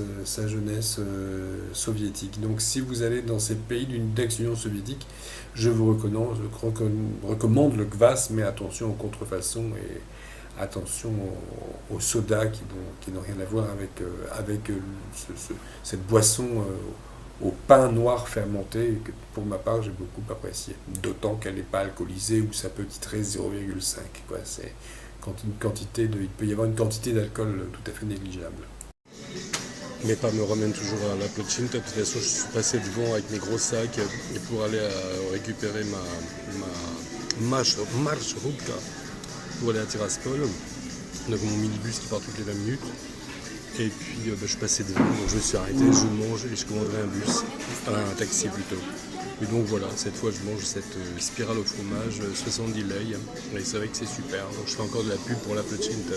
soviétique. Donc si vous allez dans ces pays d'ex-Union soviétique, je vous recommande le kvass, mais attention aux contrefaçons et attention aux sodas qui n'ont rien à voir avec cette boisson au pain noir fermenté que pour ma part j'ai beaucoup apprécié. D'autant qu'elle n'est pas alcoolisée ou ça peut titrer 0,5. Quoi. C'est il peut y avoir une quantité d'alcool tout à fait négligeable. Mes pas me ramènent toujours à la Plotchinta. De toute façon, je suis passé devant avec mes gros sacs et pour aller récupérer ma marshrutka pour aller à Tiraspol. Donc mon minibus qui part toutes les 20 minutes. Et puis je suis passé devant, donc je me suis arrêté, je mange et je commanderai un taxi plutôt. Et donc voilà, cette fois je mange cette spirale au fromage, 70 lei, et c'est vrai que c'est super. Donc je fais encore de la pub pour la Plotchinta.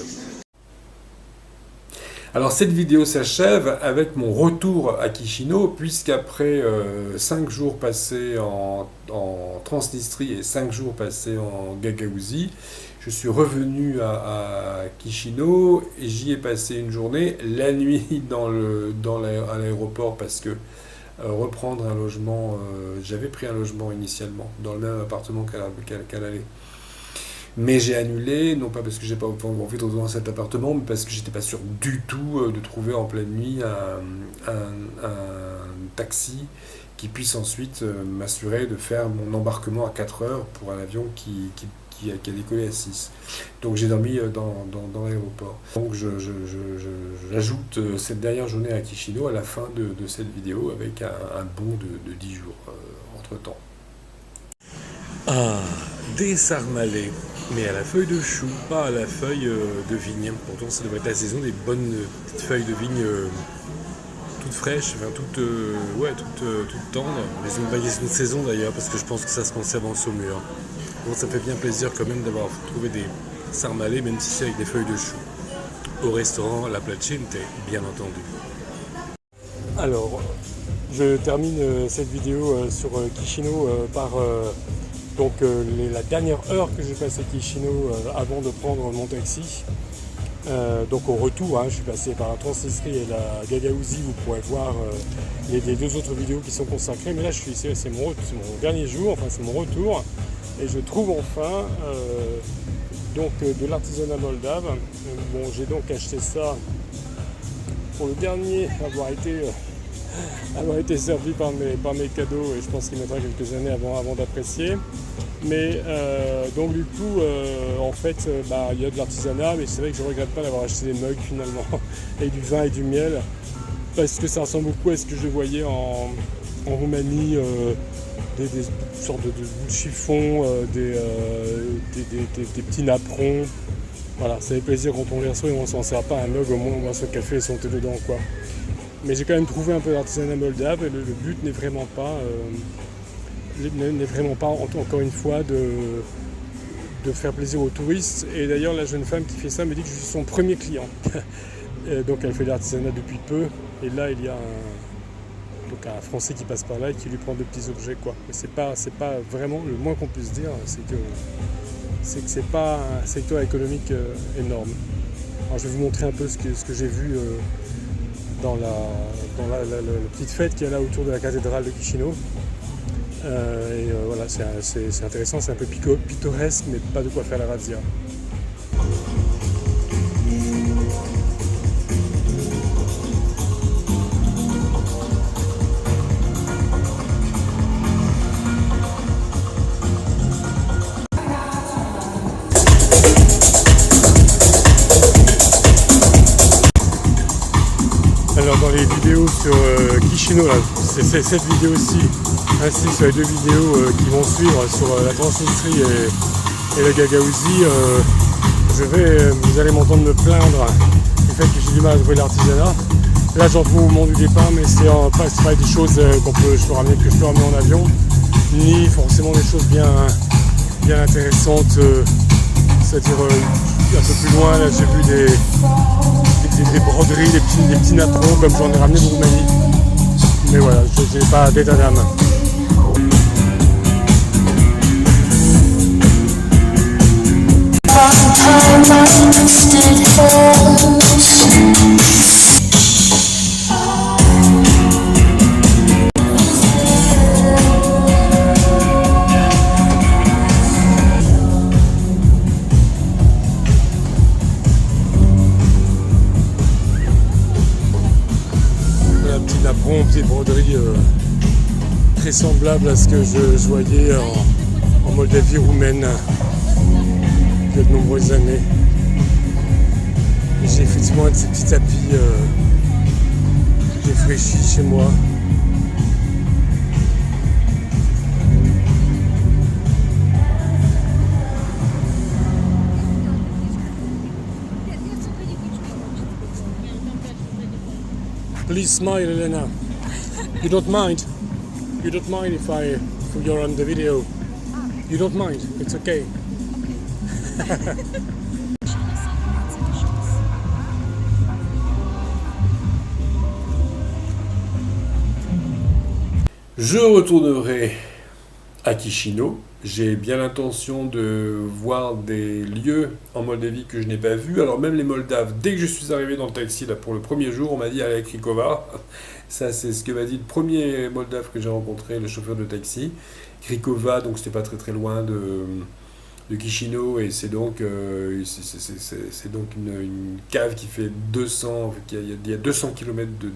Alors cette vidéo s'achève avec mon retour à Chisinau, puisqu'après 5 jours passés en Transnistrie et 5 jours passés en Gagaouzie, je suis revenu à Chisinau et j'y ai passé une journée, la nuit à l'aéroport parce que reprendre un logement, j'avais pris un logement initialement dans le même appartement qu'à l'aller. Mais j'ai annulé, non pas parce que j'ai pas envie de retourner dans cet appartement, mais parce que j'étais pas sûr du tout de trouver en pleine nuit un taxi qui puisse ensuite m'assurer de faire mon embarquement à 4 heures pour un avion qui a décollé à 6. Donc j'ai dormi dans l'aéroport. Donc j'ajoute cette dernière journée à Chisinau à la fin de cette vidéo avec un bond de 10 jours entre-temps. Ah, des sarmalés, mais à la feuille de chou, pas à la feuille de vigne. Pourtant ça devrait être la saison des bonnes petites feuilles de vigne toutes fraîches, enfin toutes tendres. Mais c'est même pas une question de saison d'ailleurs, parce que je pense que ça se conserve en saumure. Donc ça fait bien plaisir quand même d'avoir trouvé des sarmalés, même si c'est avec des feuilles de chou. Au restaurant La Plotchinta, bien entendu. Alors, je termine cette vidéo sur Chisinau par la dernière heure que j'ai passée à Chisinau avant de prendre mon taxi. Donc au retour, je suis passé par la Transnistrie et la Gagaouzie, vous pourrez voir les 2 autres vidéos qui sont consacrées. Mais là, c'est mon dernier jour, enfin c'est mon retour. Et je trouve enfin de l'artisanat moldave. Bon, j'ai donc acheté ça pour le dernier avoir été servi par mes cadeaux, et je pense qu'il mettra quelques années avant d'apprécier. Mais donc du coup, en fait, il y a de l'artisanat, mais c'est vrai que je ne regrette pas d'avoir acheté des mugs finalement, avec du vin et du miel, parce que ça ressemble beaucoup à ce que je voyais en Roumanie, des sortes de chiffons, des petits napperons. Voilà, ça fait plaisir quand on les reçoit et on s'en sert pas un mug, au moins on va se café et son thé dedans, quoi. Mais j'ai quand même trouvé un peu d'artisanat moldave, et le but n'est vraiment pas, encore une fois, de faire plaisir aux touristes. Et d'ailleurs, la jeune femme qui fait ça me dit que je suis son premier client. Donc elle fait de l'artisanat depuis peu, et là il y a un Français qui passe par là et qui lui prend 2 petits objets, quoi. Mais c'est pas vraiment, le moins qu'on puisse dire, c'est que c'est pas un secteur économique énorme. Alors je vais vous montrer un peu ce que j'ai vu dans la petite fête qu'il y a là autour de la cathédrale de Chisinau. Voilà, c'est intéressant, c'est un peu pittoresque, mais pas de quoi faire la razzia. Alors dans les vidéos sur Chisinau, là, c'est cette vidéo-ci, ainsi sur les deux vidéos qui vont suivre sur la Transnistrie et le Gagaouzie, vous allez m'entendre me plaindre du fait que j'ai du mal à trouver l'artisanat. Là j'en trouve au moment du départ, mais c'est pas des choses que je peux ramener en avion, ni forcément des choses bien intéressantes, c'est-à-dire un peu plus loin, là j'ai vu des broderies, des petits napperons comme j'en ai ramené de Roumanie. Mais voilà, je n'ai pas d'état d'âme. Petite broderie très semblable à ce que je voyais en Moldavie roumaine il y a de nombreuses années. J'ai effectivement un de ces petits tapis défraîchis chez moi. Please smile, Elena. You don't mind? You don't mind if you're on the video? You don't mind? It's okay. Je retournerai à Chisinau. J'ai bien l'intention de voir des lieux en Moldavie que je n'ai pas vus. Alors même les Moldaves, dès que je suis arrivé dans le taxi là, pour le premier jour, on m'a dit allez à Krikova. Ça c'est ce que m'a dit le premier Moldave que j'ai rencontré, le chauffeur de taxi. Krikova, donc c'était pas très loin de Chisinau, et c'est donc, une cave qui fait 200, il y a 200 km de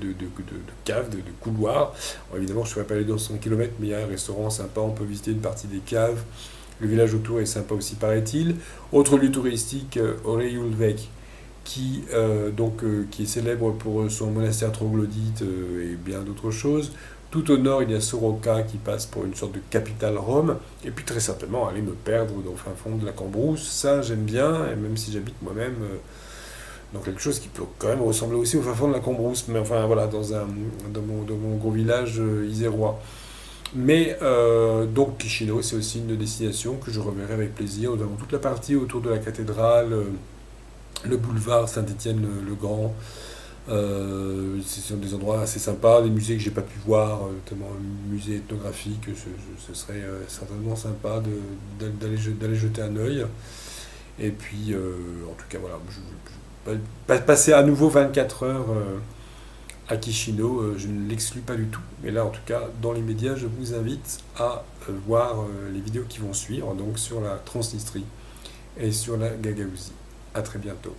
cave, de couloirs. Alors, évidemment, je ne ferai pas les 200 km, mais il y a un restaurant sympa, on peut visiter une partie des caves. Le village autour est sympa aussi, paraît-il. Autre lieu touristique, Oreyulvek, qui est célèbre pour son monastère troglodyte et bien d'autres choses. Tout au nord, il y a Soroca qui passe pour une sorte de capitale Rome. Et puis très certainement, aller me perdre dans le fin fond de la Cambrousse. Ça, j'aime bien, et même si j'habite moi-même dans quelque chose qui peut quand même ressembler aussi au fin fond de la Cambrousse. Mais enfin, voilà, dans mon gros village isérois. Mais donc, Chisinau, c'est aussi une destination que je reverrai avec plaisir. Nous avons toute la partie autour de la cathédrale, le boulevard Saint-Étienne-le-Grand. Ce sont des endroits assez sympas, des musées que j'ai pas pu voir, notamment un musée ethnographique. Ce serait certainement sympa d'aller jeter un œil. Et puis, en tout cas, voilà, je vais passer à nouveau 24 heures à Chisinau, je ne l'exclus pas du tout. Mais là, en tout cas, dans les médias, je vous invite à voir les vidéos qui vont suivre, donc sur la Transnistrie et sur la Gagaouzie. À très bientôt.